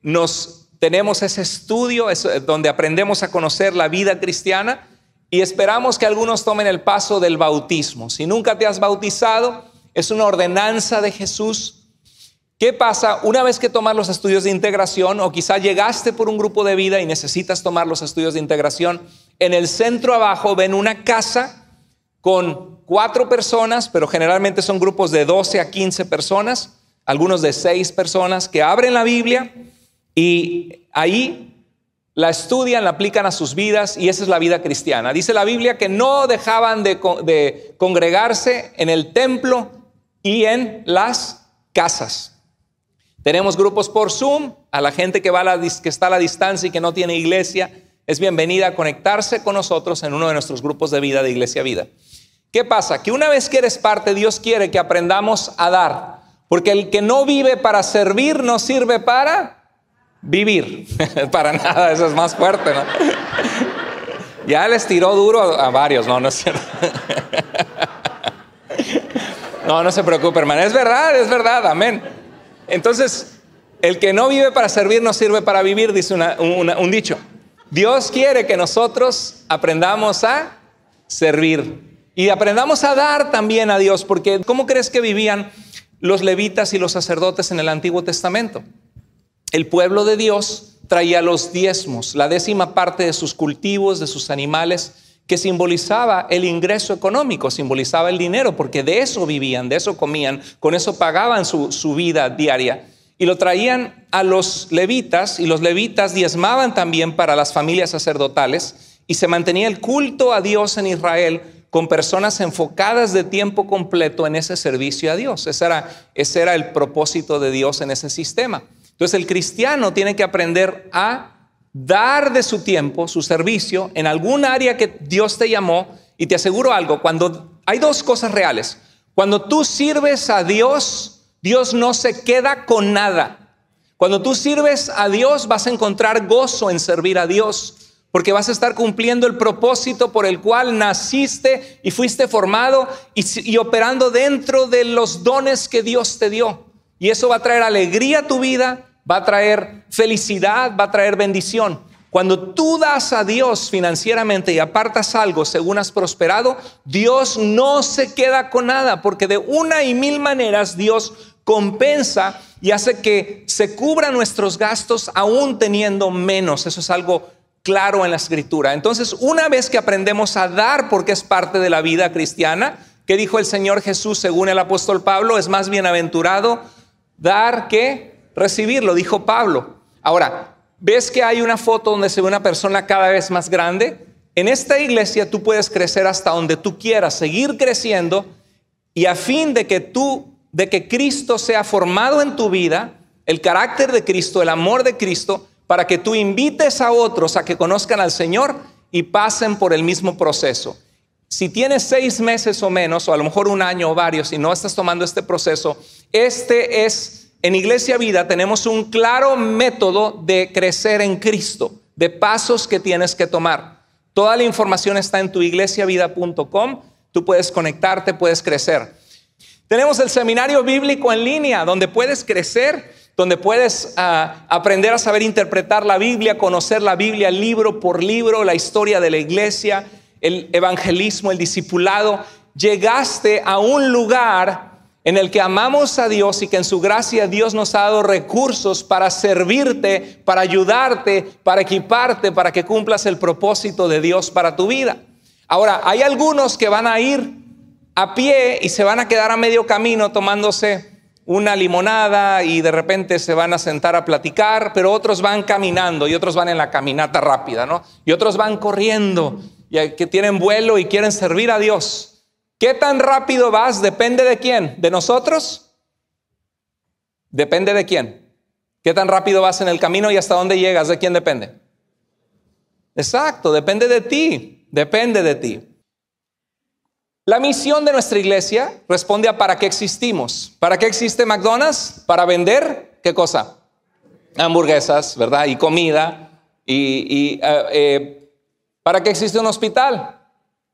A: tenemos ese estudio donde aprendemos a conocer la vida cristiana. Y esperamos que algunos tomen el paso del bautismo. Si nunca te has bautizado, es una ordenanza de Jesús. ¿Qué pasa una vez que tomas los estudios de integración? O quizá llegaste por un grupo de vida y necesitas tomar los estudios de integración. En el centro abajo ven una casa con 4 personas, pero generalmente son grupos de 12 a 15 personas, algunos de 6 personas que abren la Biblia y ahí la estudian, la aplican a sus vidas y esa es la vida cristiana. Dice la Biblia que no dejaban de congregarse en el templo y en las casas. Tenemos grupos por Zoom. A la gente que está a la distancia y que no tiene iglesia, es bienvenida a conectarse con nosotros en uno de nuestros grupos de vida de Iglesia Vida. ¿Qué pasa? Que una vez que eres parte, Dios quiere que aprendamos a dar. Porque el que no vive para servir no sirve para vivir. Para nada, eso es más fuerte, ¿no? Ya les tiró duro a varios. No es cierto. No se preocupe, hermano. Es verdad, amén. Entonces, el que no vive para servir no sirve para vivir, dice un dicho. Dios quiere que nosotros aprendamos a servir y aprendamos a dar también a Dios, porque ¿cómo crees que vivían los levitas y los sacerdotes en el Antiguo Testamento? El pueblo de Dios traía los diezmos, la 10ª parte de sus cultivos, de sus animales, que simbolizaba el ingreso económico, simbolizaba el dinero, porque de eso vivían, de eso comían, con eso pagaban su vida diaria. Y lo traían a los levitas, y los levitas diezmaban también para las familias sacerdotales, y se mantenía el culto a Dios en Israel con personas enfocadas de tiempo completo en ese servicio a Dios. Ese era el propósito de Dios en ese sistema. Entonces el cristiano tiene que aprender a dar de su tiempo, su servicio, en algún área que Dios te llamó. Y te aseguro algo, hay 2 cosas reales. Cuando tú sirves a Dios, Dios no se queda con nada. Cuando tú sirves a Dios, vas a encontrar gozo en servir a Dios, porque vas a estar cumpliendo el propósito por el cual naciste y fuiste formado y operando dentro de los dones que Dios te dio. Y eso va a traer alegría a tu vida, va a traer felicidad, va a traer bendición. Cuando tú das a Dios financieramente y apartas algo según has prosperado, Dios no se queda con nada, porque de una y mil maneras Dios compensa y hace que se cubran nuestros gastos aún teniendo menos. Eso es algo claro en la Escritura. Entonces, una vez que aprendemos a dar, porque es parte de la vida cristiana, ¿qué dijo el Señor Jesús según el apóstol Pablo? Es más bienaventurado dar que recibir, lo dijo Pablo. Ahora, ¿ves que hay una foto donde se ve una persona cada vez más grande? En esta iglesia tú puedes crecer hasta donde tú quieras, seguir creciendo, y a fin de que Cristo sea formado en tu vida, el carácter de Cristo, el amor de Cristo, para que tú invites a otros a que conozcan al Señor y pasen por el mismo proceso. Si tienes 6 meses o menos, o a lo mejor 1 año o varios, y no estás tomando este proceso, en Iglesia Vida tenemos un claro método de crecer en Cristo, de pasos que tienes que tomar. Toda la información está en tuiglesiavida.com. Tú puedes conectarte, puedes crecer. Tenemos el seminario bíblico en línea, donde puedes crecer, donde puedes aprender a saber interpretar la Biblia, conocer la Biblia libro por libro, la historia de la iglesia, el evangelismo, el discipulado. Llegaste a un lugar en el que amamos a Dios y que en su gracia Dios nos ha dado recursos para servirte, para ayudarte, para equiparte, para que cumplas el propósito de Dios para tu vida. Ahora, hay algunos que van a ir a pie y se van a quedar a medio camino tomándose una limonada y de repente se van a sentar a platicar, pero otros van caminando y otros van en la caminata rápida, ¿no? Y otros van corriendo y que tienen vuelo y quieren servir a Dios. ¿Qué tan rápido vas? ¿Depende de quién? ¿De nosotros? ¿Depende de quién? ¿Qué tan rápido vas en el camino y hasta dónde llegas? ¿De quién depende? Exacto, depende de ti, depende de ti. La misión de nuestra iglesia responde a ¿para qué existimos? ¿Para qué existe McDonald's? Para vender, ¿qué cosa? Hamburguesas, ¿verdad? Y comida. ¿Para qué existe un hospital?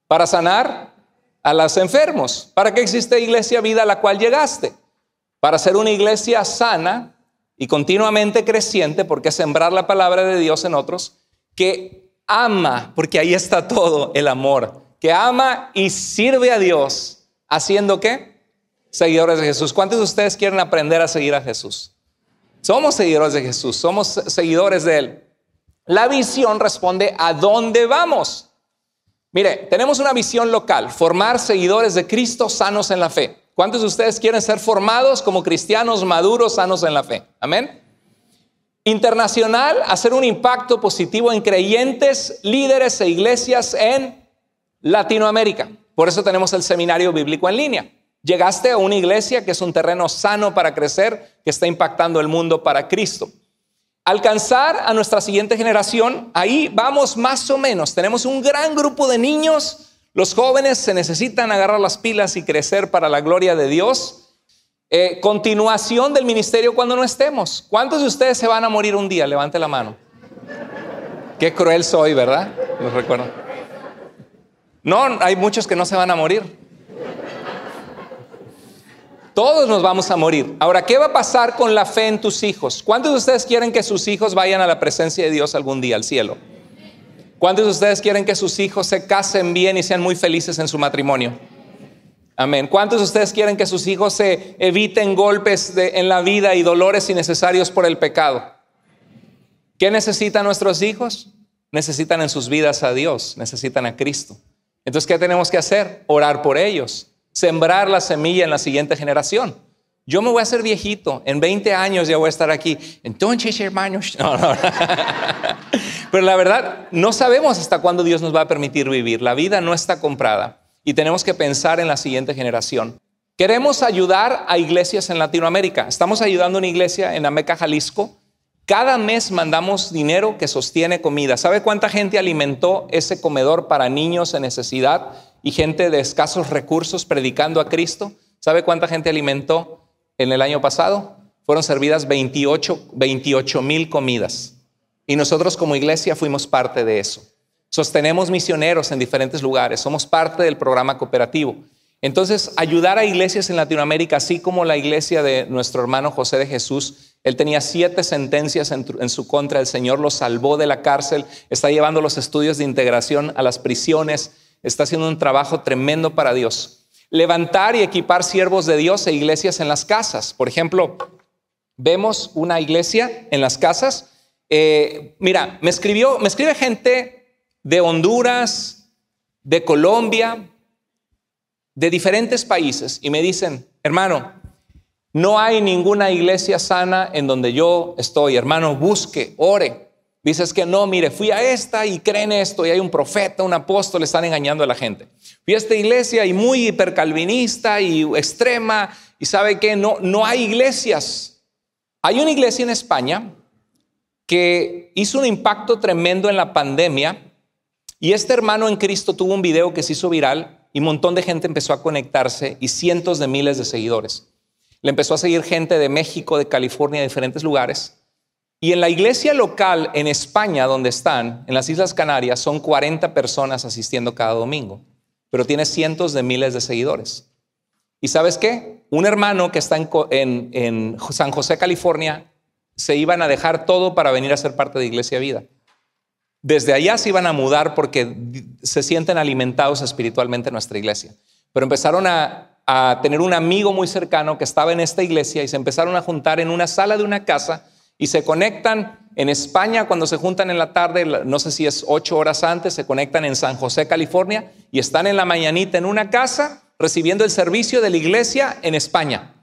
A: Para sanar a los enfermos. ¿Para qué existe Iglesia Vida a la cual llegaste? Para ser una iglesia sana y continuamente creciente, porque es sembrar la palabra de Dios en otros, que ama, porque ahí está todo el amor, que ama y sirve a Dios, haciendo ¿qué? Seguidores de Jesús. ¿Cuántos de ustedes quieren aprender a seguir a Jesús? Somos seguidores de Jesús, somos seguidores de Él. La visión responde a dónde vamos. Mire, tenemos una visión local, formar seguidores de Cristo sanos en la fe. ¿Cuántos de ustedes quieren ser formados como cristianos maduros sanos en la fe? Amén. Internacional, hacer un impacto positivo en creyentes, líderes e iglesias en Latinoamérica. Por eso tenemos el seminario bíblico en línea. Llegaste a una iglesia que es un terreno sano para crecer, que está impactando el mundo para Cristo. Alcanzar a nuestra siguiente generación, ahí vamos más o menos. Tenemos un gran grupo de niños. Los jóvenes se necesitan agarrar las pilas y crecer para la gloria de Dios. Continuación del ministerio cuando no estemos. ¿Cuántos de ustedes se van a morir un día? Levante la mano. Qué cruel soy, ¿verdad? Los recuerdo. No, hay muchos que no se van a morir. Todos nos vamos a morir. Ahora, ¿qué va a pasar con la fe en tus hijos? ¿Cuántos de ustedes quieren que sus hijos vayan a la presencia de Dios algún día, al cielo? ¿Cuántos de ustedes quieren que sus hijos se casen bien y sean muy felices en su matrimonio? Amén. ¿Cuántos de ustedes quieren que sus hijos se eviten golpes en la vida y dolores innecesarios por el pecado? ¿Qué necesitan nuestros hijos? Necesitan en sus vidas a Dios, necesitan a Cristo. Entonces, ¿qué tenemos que hacer? Orar por ellos. Sembrar la semilla en la siguiente generación. Yo me voy a hacer viejito, en 20 años ya voy a estar aquí. Entonces, hermanos, no. Pero la verdad, no sabemos hasta cuándo Dios nos va a permitir vivir. La vida no está comprada y tenemos que pensar en la siguiente generación. Queremos ayudar a iglesias en Latinoamérica. Estamos ayudando a una iglesia en Ameca, Jalisco. Cada mes mandamos dinero que sostiene comida. ¿Sabe cuánta gente alimentó ese comedor para niños en necesidad y gente de escasos recursos predicando a Cristo? ¿Sabe cuánta gente alimentó en el año pasado? Fueron servidas 28,000 comidas. Y nosotros como iglesia fuimos parte de eso. Sostenemos misioneros en diferentes lugares. Somos parte del programa cooperativo. Entonces, ayudar a iglesias en Latinoamérica, así como la iglesia de nuestro hermano José de Jesús, él tenía 7 sentencias en su contra, el Señor lo salvó de la cárcel, está llevando los estudios de integración a las prisiones, está haciendo un trabajo tremendo para Dios. Levantar y equipar siervos de Dios e iglesias en las casas. Por ejemplo, vemos una iglesia en las casas. Mira, me escribe gente de Honduras, de Colombia, de diferentes países y me dicen, hermano, no hay ninguna iglesia sana en donde yo estoy, hermano, busque, ore. Dices que no, mire, fui a esta y creen esto y hay un profeta, un apóstol, están engañando a la gente. Fui a esta iglesia y muy hipercalvinista y extrema y sabe que no hay iglesias. Hay una iglesia en España que hizo un impacto tremendo en la pandemia y este hermano en Cristo tuvo un video que se hizo viral y un montón de gente empezó a conectarse y cientos de miles de seguidores. Le empezó a seguir gente de México, de California, de diferentes lugares. Y en la iglesia local en España, donde están, en las Islas Canarias, son 40 personas asistiendo cada domingo, pero tiene cientos de miles de seguidores. ¿Y sabes qué? Un hermano que está en San José, California, se iban a dejar todo para venir a ser parte de Iglesia Vida. Desde allá se iban a mudar porque se sienten alimentados espiritualmente en nuestra iglesia. Pero empezaron a tener un amigo muy cercano que estaba en esta iglesia y se empezaron a juntar en una sala de una casa y se conectan en España cuando se juntan en la tarde, no sé si es 8 horas antes, se conectan en San José, California y están en la mañanita en una casa recibiendo el servicio de la iglesia en España.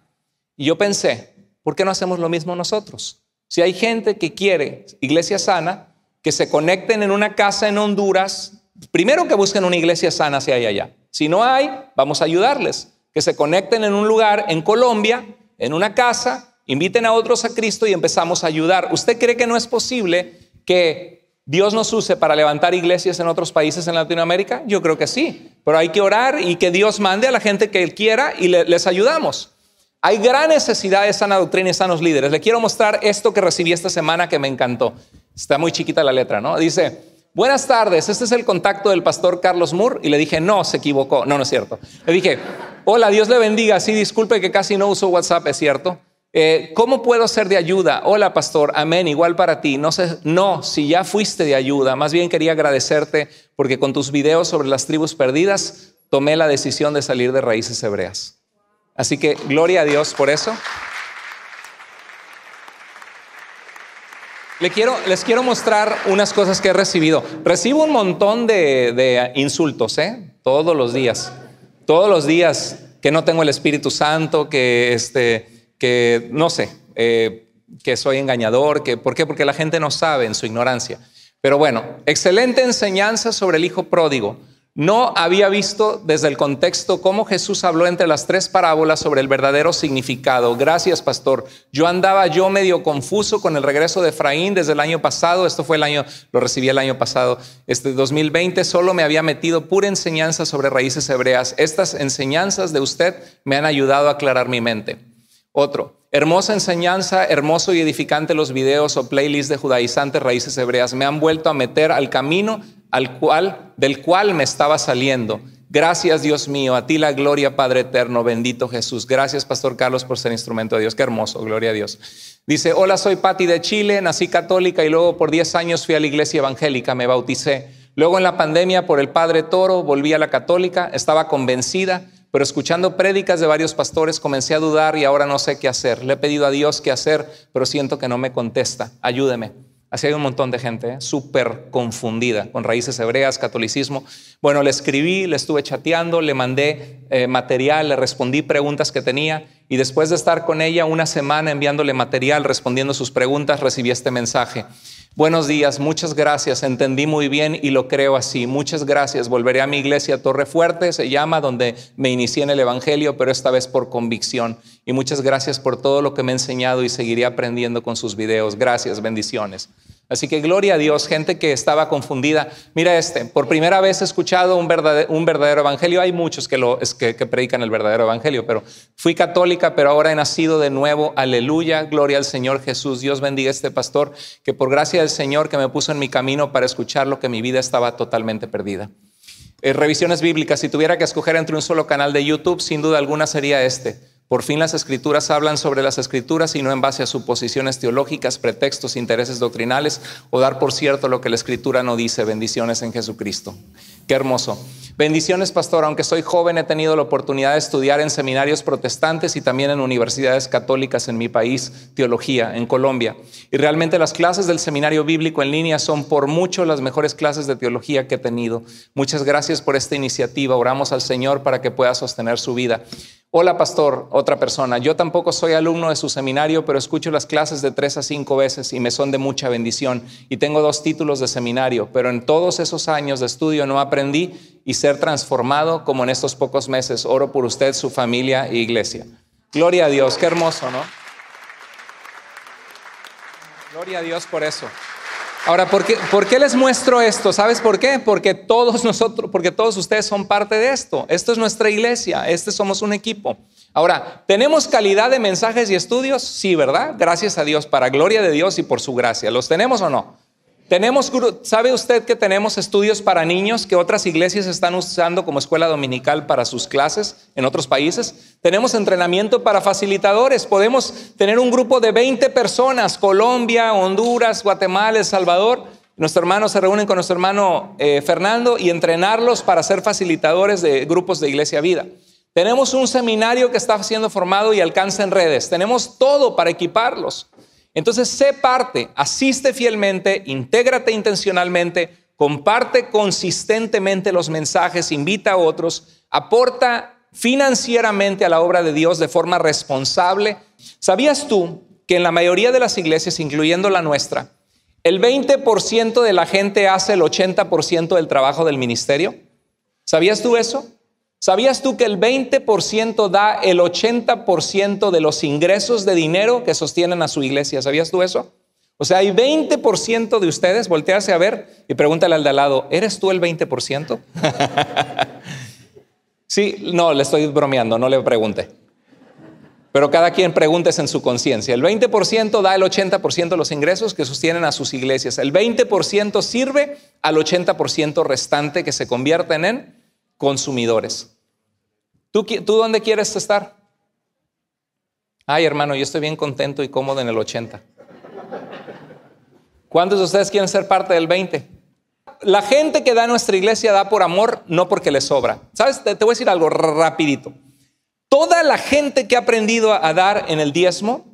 A: Y yo pensé, ¿por qué no hacemos lo mismo nosotros? Si hay gente que quiere iglesia sana, que se conecten en una casa en Honduras, primero que busquen una iglesia sana si hay allá. Si no hay, vamos a ayudarles. Que se conecten en un lugar en Colombia, en una casa, inviten a otros a Cristo y empezamos a ayudar. ¿Usted cree que no es posible que Dios nos use para levantar iglesias en otros países en Latinoamérica? Yo creo que sí, pero hay que orar y que Dios mande a la gente que Él quiera y les ayudamos. Hay gran necesidad de sana doctrina y sanos líderes. Le quiero mostrar esto que recibí esta semana que me encantó. Está muy chiquita la letra, ¿no? Dice, buenas tardes, este es el contacto del pastor Carlos Moore. Y le dije, no, se equivocó. No es cierto. Le dije, hola, Dios le bendiga. Sí, disculpe que casi no uso WhatsApp, es cierto. ¿Cómo puedo ser de ayuda? Hola, pastor, amén, igual para ti. No, si ya fuiste de ayuda. Más bien quería agradecerte porque con tus videos sobre las tribus perdidas tomé la decisión de salir de Raíces Hebreas. Así que gloria a Dios por eso. Les quiero mostrar unas cosas que he recibido. Recibo un montón de insultos, todos los días. Todos los días que no tengo el Espíritu Santo, que no sé, que soy engañador. ¿Por qué? Porque la gente no sabe en su ignorancia. Pero bueno, excelente enseñanza sobre el hijo pródigo. No había visto desde el contexto cómo Jesús habló entre las 3 parábolas sobre el verdadero significado. Gracias, pastor. Yo andaba medio confuso con el regreso de Efraín desde el año pasado. Lo recibí el año pasado. 2020 solo me había metido pura enseñanza sobre raíces hebreas. Estas enseñanzas de usted me han ayudado a aclarar mi mente. Otro, hermosa enseñanza, hermoso y edificante los videos o playlists de judaizantes raíces hebreas. Me han vuelto a meter al camino del cual me estaba saliendo. Gracias, Dios mío, a ti la gloria, Padre eterno, bendito Jesús. Gracias, pastor Carlos, por ser instrumento de Dios. Qué hermoso, gloria a Dios. Dice, hola, soy Pati de Chile, nací católica y luego por 10 años fui a la iglesia evangélica, me bauticé. Luego en la pandemia por el Padre Toro volví a la católica, estaba convencida, pero escuchando prédicas de varios pastores comencé a dudar y ahora no sé qué hacer. Le he pedido a Dios qué hacer, pero siento que no me contesta. Ayúdeme. Así hay un montón de gente súper confundida con raíces hebreas, catolicismo. Bueno, le escribí, le estuve chateando, le mandé material, le respondí preguntas que tenía y después de estar con ella una semana enviándole material, respondiendo sus preguntas, recibí este mensaje. Buenos días, muchas gracias, entendí muy bien y lo creo así. Muchas gracias, volveré a mi iglesia Torre Fuerte, se llama, donde me inicié en el evangelio, pero esta vez por convicción. Y muchas gracias por todo lo que me ha enseñado y seguiré aprendiendo con sus videos. Gracias, bendiciones. Así que gloria a Dios, gente que estaba confundida. Mira por primera vez he escuchado un verdadero evangelio. Hay muchos que predican el verdadero evangelio, pero fui católica, pero ahora he nacido de nuevo. Aleluya, gloria al Señor Jesús. Dios bendiga a este pastor, que por gracia del Señor que me puso en mi camino para escuchar lo que mi vida estaba totalmente perdida. revisiones bíblicas. Si tuviera que escoger entre un solo canal de YouTube, sin duda alguna sería este. Por fin las escrituras hablan sobre las escrituras y no en base a suposiciones teológicas, pretextos, intereses doctrinales o dar por cierto lo que la escritura no dice. Bendiciones en Jesucristo. Qué hermoso. Bendiciones, pastor. Aunque soy joven, he tenido la oportunidad de estudiar en seminarios protestantes y también en universidades católicas en mi país, teología, en Colombia. Y realmente las clases del seminario bíblico en línea son por mucho las mejores clases de teología que he tenido. Muchas gracias por esta iniciativa. Oramos al Señor para que pueda sostener su vida. Hola, pastor, otra persona. Yo tampoco soy alumno de su seminario, pero escucho las clases de 3 a 5 veces y me son de mucha bendición. Y tengo 2 títulos de seminario, pero en todos esos años de estudio no aprendí y ser transformado como en estos pocos meses. Oro por usted, su familia e iglesia. Gloria a Dios, qué hermoso, ¿no? Gloria a Dios por eso. Ahora, ¿por qué les muestro esto? ¿Sabes por qué? Porque todos ustedes son parte de esto. Esto es nuestra iglesia, somos un equipo. Ahora, ¿tenemos calidad de mensajes y estudios? Sí, ¿verdad? Gracias a Dios, para gloria de Dios y por su gracia. ¿Los tenemos o no? ¿Sabe usted que tenemos estudios para niños que otras iglesias están usando como escuela dominical para sus clases en otros países? Tenemos entrenamiento para facilitadores. Podemos tener un grupo de 20 personas, Colombia, Honduras, Guatemala, El Salvador. Nuestros hermanos se reúnen con nuestro hermano Fernando y entrenarlos para ser facilitadores de grupos de Iglesia Vida. Tenemos un seminario que está siendo formado y alcanza en redes. Tenemos todo para equiparlos. Entonces, sé parte, asiste fielmente, intégrate intencionalmente, comparte consistentemente los mensajes, invita a otros, aporta financieramente a la obra de Dios de forma responsable. ¿Sabías tú que en la mayoría de las iglesias, incluyendo la nuestra, el 20% de la gente hace el 80% del trabajo del ministerio? ¿Sabías tú eso? ¿Sabías tú que el 20% da el 80% de los ingresos de dinero que sostienen a su iglesia? ¿Sabías tú eso? O sea, hay 20% de ustedes, voltearse a ver y pregúntale al de al lado, ¿eres tú el 20%? Sí, no, le estoy bromeando, no le pregunte. Pero cada quien pregúntese en su conciencia. El 20% da el 80% de los ingresos que sostienen a sus iglesias. El 20% sirve al 80% restante que se convierten en consumidores. ¿Tú dónde quieres estar? Ay, hermano, yo estoy bien contento y cómodo en el 80. ¿Cuántos de ustedes quieren ser parte del 20? La gente que da a nuestra iglesia da por amor, no porque le sobra. ¿Sabes? Te voy a decir algo rapidito. Toda la gente que ha aprendido a dar en el diezmo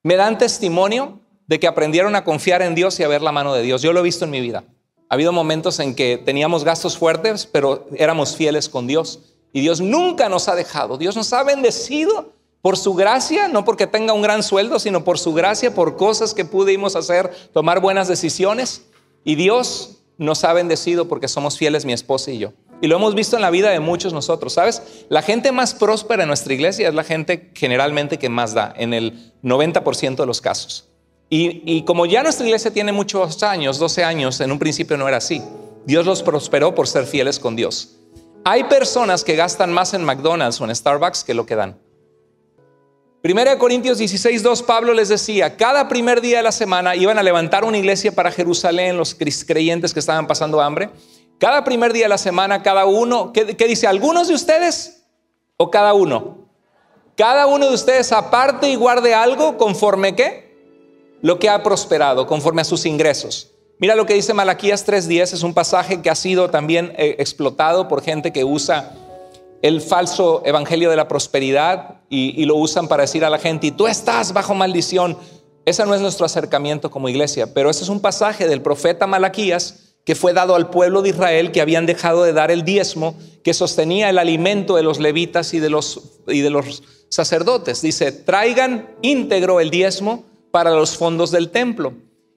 A: me dan testimonio de que aprendieron a confiar en Dios y a ver la mano de Dios. Yo lo he visto en mi vida. Ha habido momentos en que teníamos gastos fuertes, pero éramos fieles con Dios. Y Dios nunca nos ha dejado. Dios nos ha bendecido por su gracia, no porque tenga un gran sueldo, sino por su gracia, por cosas que pudimos hacer, tomar buenas decisiones. Y Dios nos ha bendecido porque somos fieles, mi esposa y yo. Y lo hemos visto en la vida de muchos nosotros. ¿Sabes? La gente más próspera en nuestra iglesia es la gente generalmente que más da, en el 90% de los casos. Y como ya nuestra iglesia tiene muchos años, 12 años, en un principio no era así. Dios los prosperó por ser fieles con Dios. Hay personas que gastan más en McDonald's o en Starbucks que lo que dan. 1 Corintios 16:2, Pablo les decía, cada primer día de la semana iban a levantar una iglesia para Jerusalén, los creyentes que estaban pasando hambre. Cada primer día de la semana, cada uno, ¿qué dice? ¿Algunos de ustedes o cada uno? Cada uno de ustedes aparte y guarde algo conforme ¿qué? Lo que ha prosperado, conforme a sus ingresos. Mira lo que dice Malaquías 3:10, es un pasaje que ha sido también explotado por gente que usa el falso evangelio de la prosperidad y lo usan para decir a la gente, y tú estás bajo maldición. Ese no es nuestro acercamiento como iglesia, pero ese es un pasaje del profeta Malaquías que fue dado al pueblo de Israel, que habían dejado de dar el diezmo, que sostenía el alimento de los levitas y de los sacerdotes. Dice, traigan íntegro el diezmo para los fondos del templo,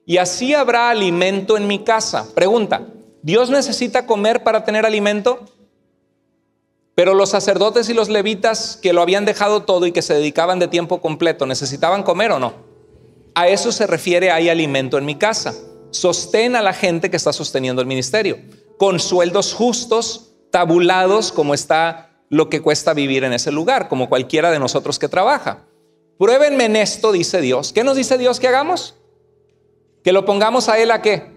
A: y así habrá alimento en mi casa. Pregunta, ¿Dios necesita comer para tener alimento? Pero los sacerdotes y los levitas que lo habían dejado todo y que se dedicaban de tiempo completo, ¿necesitaban comer o no? A eso se refiere, hay alimento en mi casa. Sostén a la gente que está sosteniendo el ministerio, con sueldos justos, tabulados, como está lo que cuesta vivir en ese lugar, como cualquiera de nosotros que trabaja. Pruébenme en esto, dice Dios. ¿Qué nos dice Dios que hagamos? Que lo pongamos a Él ¿a qué?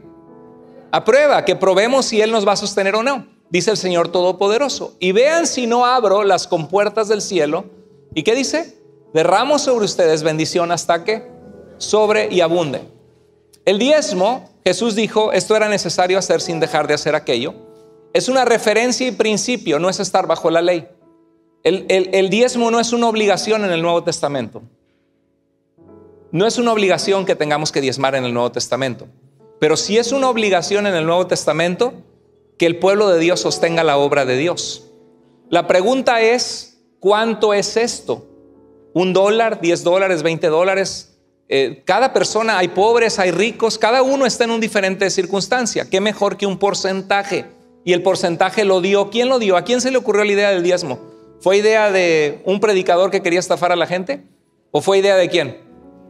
A: a prueba, que probemos si Él nos va a sostener o no, dice el Señor Todopoderoso. Y vean si no abro las compuertas del cielo. ¿Y qué dice? Derramo sobre ustedes bendición hasta que sobre y abunde. El diezmo, Jesús dijo, esto era necesario hacer sin dejar de hacer aquello. Es una referencia y principio, no es estar bajo la ley. El diezmo no es una obligación en el Nuevo Testamento. No es una obligación que tengamos que diezmar en el Nuevo Testamento. Pero sí es una obligación en el Nuevo Testamento que el pueblo de Dios sostenga la obra de Dios. La pregunta es, ¿cuánto es esto? $1, $10, $20. Cada persona, hay pobres, hay ricos, cada uno está en una diferente circunstancia. ¿Qué mejor que un porcentaje? Y el porcentaje lo dio. ¿Quién lo dio? ¿A quién se le ocurrió la idea del diezmo? ¿Fue idea de un predicador que quería estafar a la gente? ¿O fue idea de quién?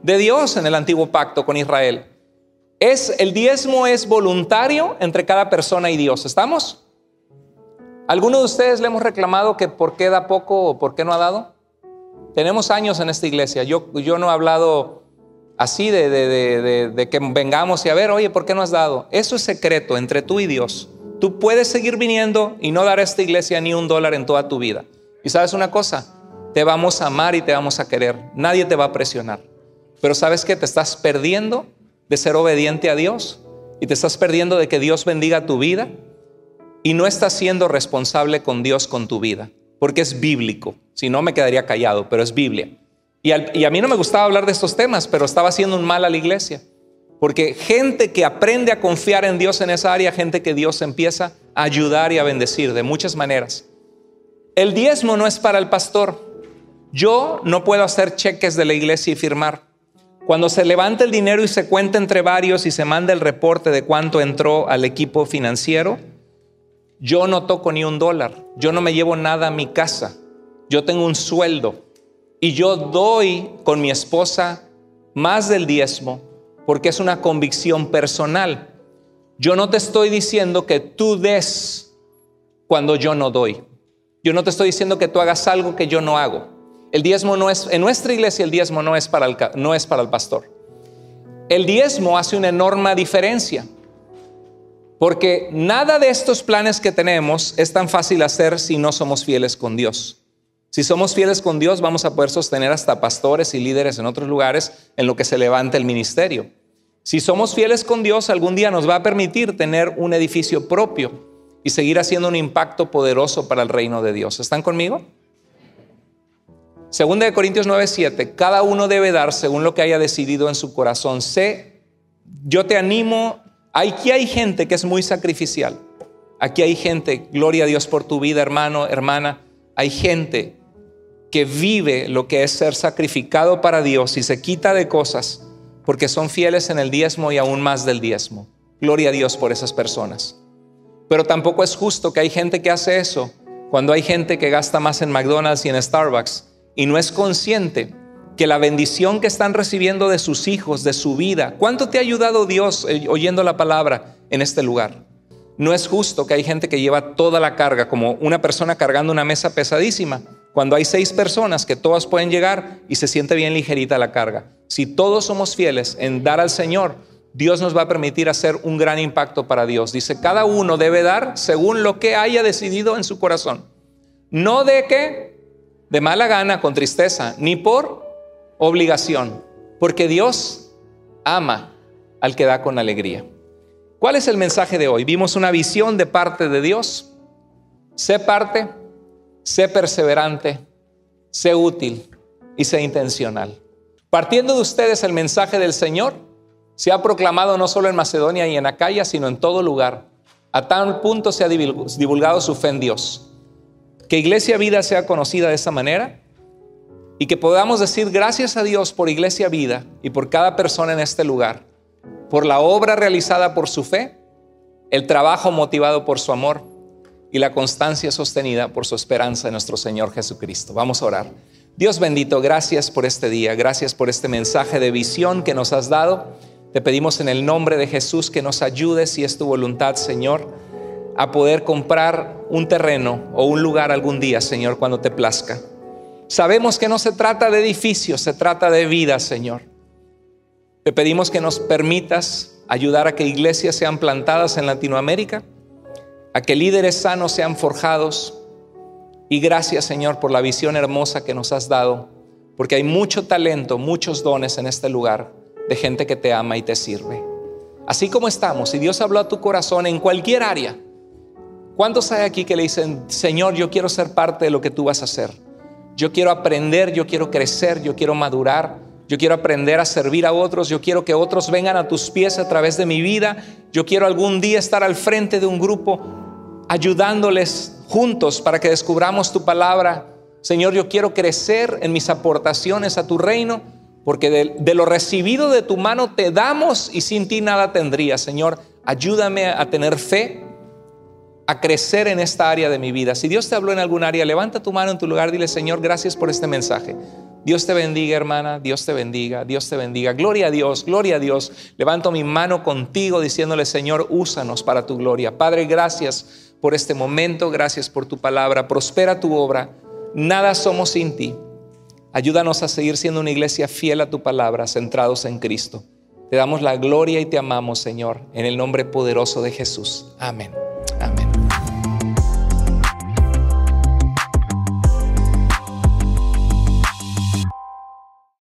A: De Dios en el antiguo pacto con Israel. El diezmo es voluntario entre cada persona y Dios. ¿Estamos? ¿Alguno de ustedes le hemos reclamado que por qué da poco o por qué no ha dado? Tenemos años en esta iglesia. Yo no he hablado así de que vengamos y a ver, oye, ¿por qué no has dado? Eso es secreto entre tú y Dios. Tú puedes seguir viniendo y no dar a esta iglesia ni $1 en toda tu vida. Y sabes una cosa, te vamos a amar y te vamos a querer. Nadie te va a presionar. Pero ¿sabes qué? Te estás perdiendo de ser obediente a Dios y te estás perdiendo de que Dios bendiga tu vida y no estás siendo responsable con Dios con tu vida, porque es bíblico. Si no, me quedaría callado, pero es Biblia. Y a mí no me gustaba hablar de estos temas, pero estaba haciendo un mal a la iglesia, porque gente que aprende a confiar en Dios en esa área, gente que Dios empieza a ayudar y a bendecir de muchas maneras. El diezmo no es para el pastor. Yo no puedo hacer cheques de la iglesia y firmar. Cuando se levanta el dinero y se cuenta entre varios y se manda el reporte de cuánto entró al equipo financiero, yo no toco ni $1. Yo no me llevo nada a mi casa. Yo tengo un sueldo y yo doy con mi esposa más del diezmo porque es una convicción personal. Yo no te estoy diciendo que tú des cuando yo no doy. Yo no te estoy diciendo que tú hagas algo que yo no hago. El diezmo no es, en nuestra iglesia el diezmo no es para el pastor. El diezmo hace una enorme diferencia, porque nada de estos planes que tenemos es tan fácil hacer si no somos fieles con Dios. Si somos fieles con Dios, vamos a poder sostener hasta pastores y líderes en otros lugares en lo que se levanta el ministerio. Si somos fieles con Dios, algún día nos va a permitir tener un edificio propio y seguir haciendo un impacto poderoso para el reino de Dios. ¿Están conmigo? 2 de Corintios 9:7, cada uno debe dar según lo que haya decidido en su corazón. Yo te animo, aquí hay gente que es muy sacrificial. Aquí hay gente, gloria a Dios por tu vida, hermano, hermana. Hay gente que vive lo que es ser sacrificado para Dios y se quita de cosas porque son fieles en el diezmo y aún más del diezmo. Gloria a Dios por esas personas. Pero tampoco es justo que hay gente que hace eso cuando hay gente que gasta más en McDonald's y en Starbucks y no es consciente que la bendición que están recibiendo de sus hijos, de su vida. ¿Cuánto te ha ayudado Dios oyendo la palabra en este lugar? No es justo que hay gente que lleva toda la carga, como una persona cargando una mesa pesadísima, cuando hay 6 personas que todas pueden llegar y se siente bien ligerita la carga. Si todos somos fieles en dar al Señor, Dios nos va a permitir hacer un gran impacto para Dios. Dice, cada uno debe dar según lo que haya decidido en su corazón. No de qué, de mala gana, con tristeza, ni por obligación, porque Dios ama al que da con alegría. ¿Cuál es el mensaje de hoy? Vimos una visión de parte de Dios. Sé parte, sé perseverante, sé útil y sé intencional. Partiendo de ustedes, el mensaje del Señor se ha proclamado no solo en Macedonia y en Acaya, sino en todo lugar. A tal punto se ha divulgado su fe en Dios. Que Iglesia Vida sea conocida de esa manera y que podamos decir gracias a Dios por Iglesia Vida y por cada persona en este lugar, por la obra realizada por su fe, el trabajo motivado por su amor y la constancia sostenida por su esperanza en nuestro Señor Jesucristo. Vamos a orar. Dios bendito, gracias por este día, gracias por este mensaje de visión que nos has dado. Te pedimos en el nombre de Jesús que nos ayudes, si es tu voluntad, Señor, a poder comprar un terreno o un lugar algún día, Señor, cuando te plazca. Sabemos que no se trata de edificios, se trata de vida, Señor. Te pedimos que nos permitas ayudar a que iglesias sean plantadas en Latinoamérica, a que líderes sanos sean forjados. Y gracias, Señor, por la visión hermosa que nos has dado, porque hay mucho talento, muchos dones en este lugar de gente que te ama y te sirve. Así como estamos, si Dios habló a tu corazón en cualquier área, ¿cuántos hay aquí que le dicen: Señor, yo quiero ser parte de lo que tú vas a hacer? Yo quiero aprender, yo quiero crecer, yo quiero madurar, yo quiero aprender a servir a otros, yo quiero que otros vengan a tus pies a través de mi vida, yo quiero algún día estar al frente de un grupo ayudándoles juntos para que descubramos tu palabra. Señor, yo quiero crecer en mis aportaciones a tu reino, porque de lo recibido de tu mano te damos y sin ti nada tendría. Señor, ayúdame a tener fe, a crecer en esta área de mi vida. Si Dios te habló en algún área, levanta tu mano en tu lugar, dile: Señor, gracias por este mensaje. Dios te bendiga, hermana, Dios te bendiga, Dios te bendiga. Gloria a Dios, gloria a Dios. Levanto mi mano contigo diciéndole: Señor, úsanos para tu gloria. Padre, gracias por este momento, gracias por tu palabra. Prospera tu obra, nada somos sin ti. Ayúdanos a seguir siendo una iglesia fiel a tu palabra, centrados en Cristo. Te damos la gloria y te amamos, Señor, en el nombre poderoso de Jesús. Amén.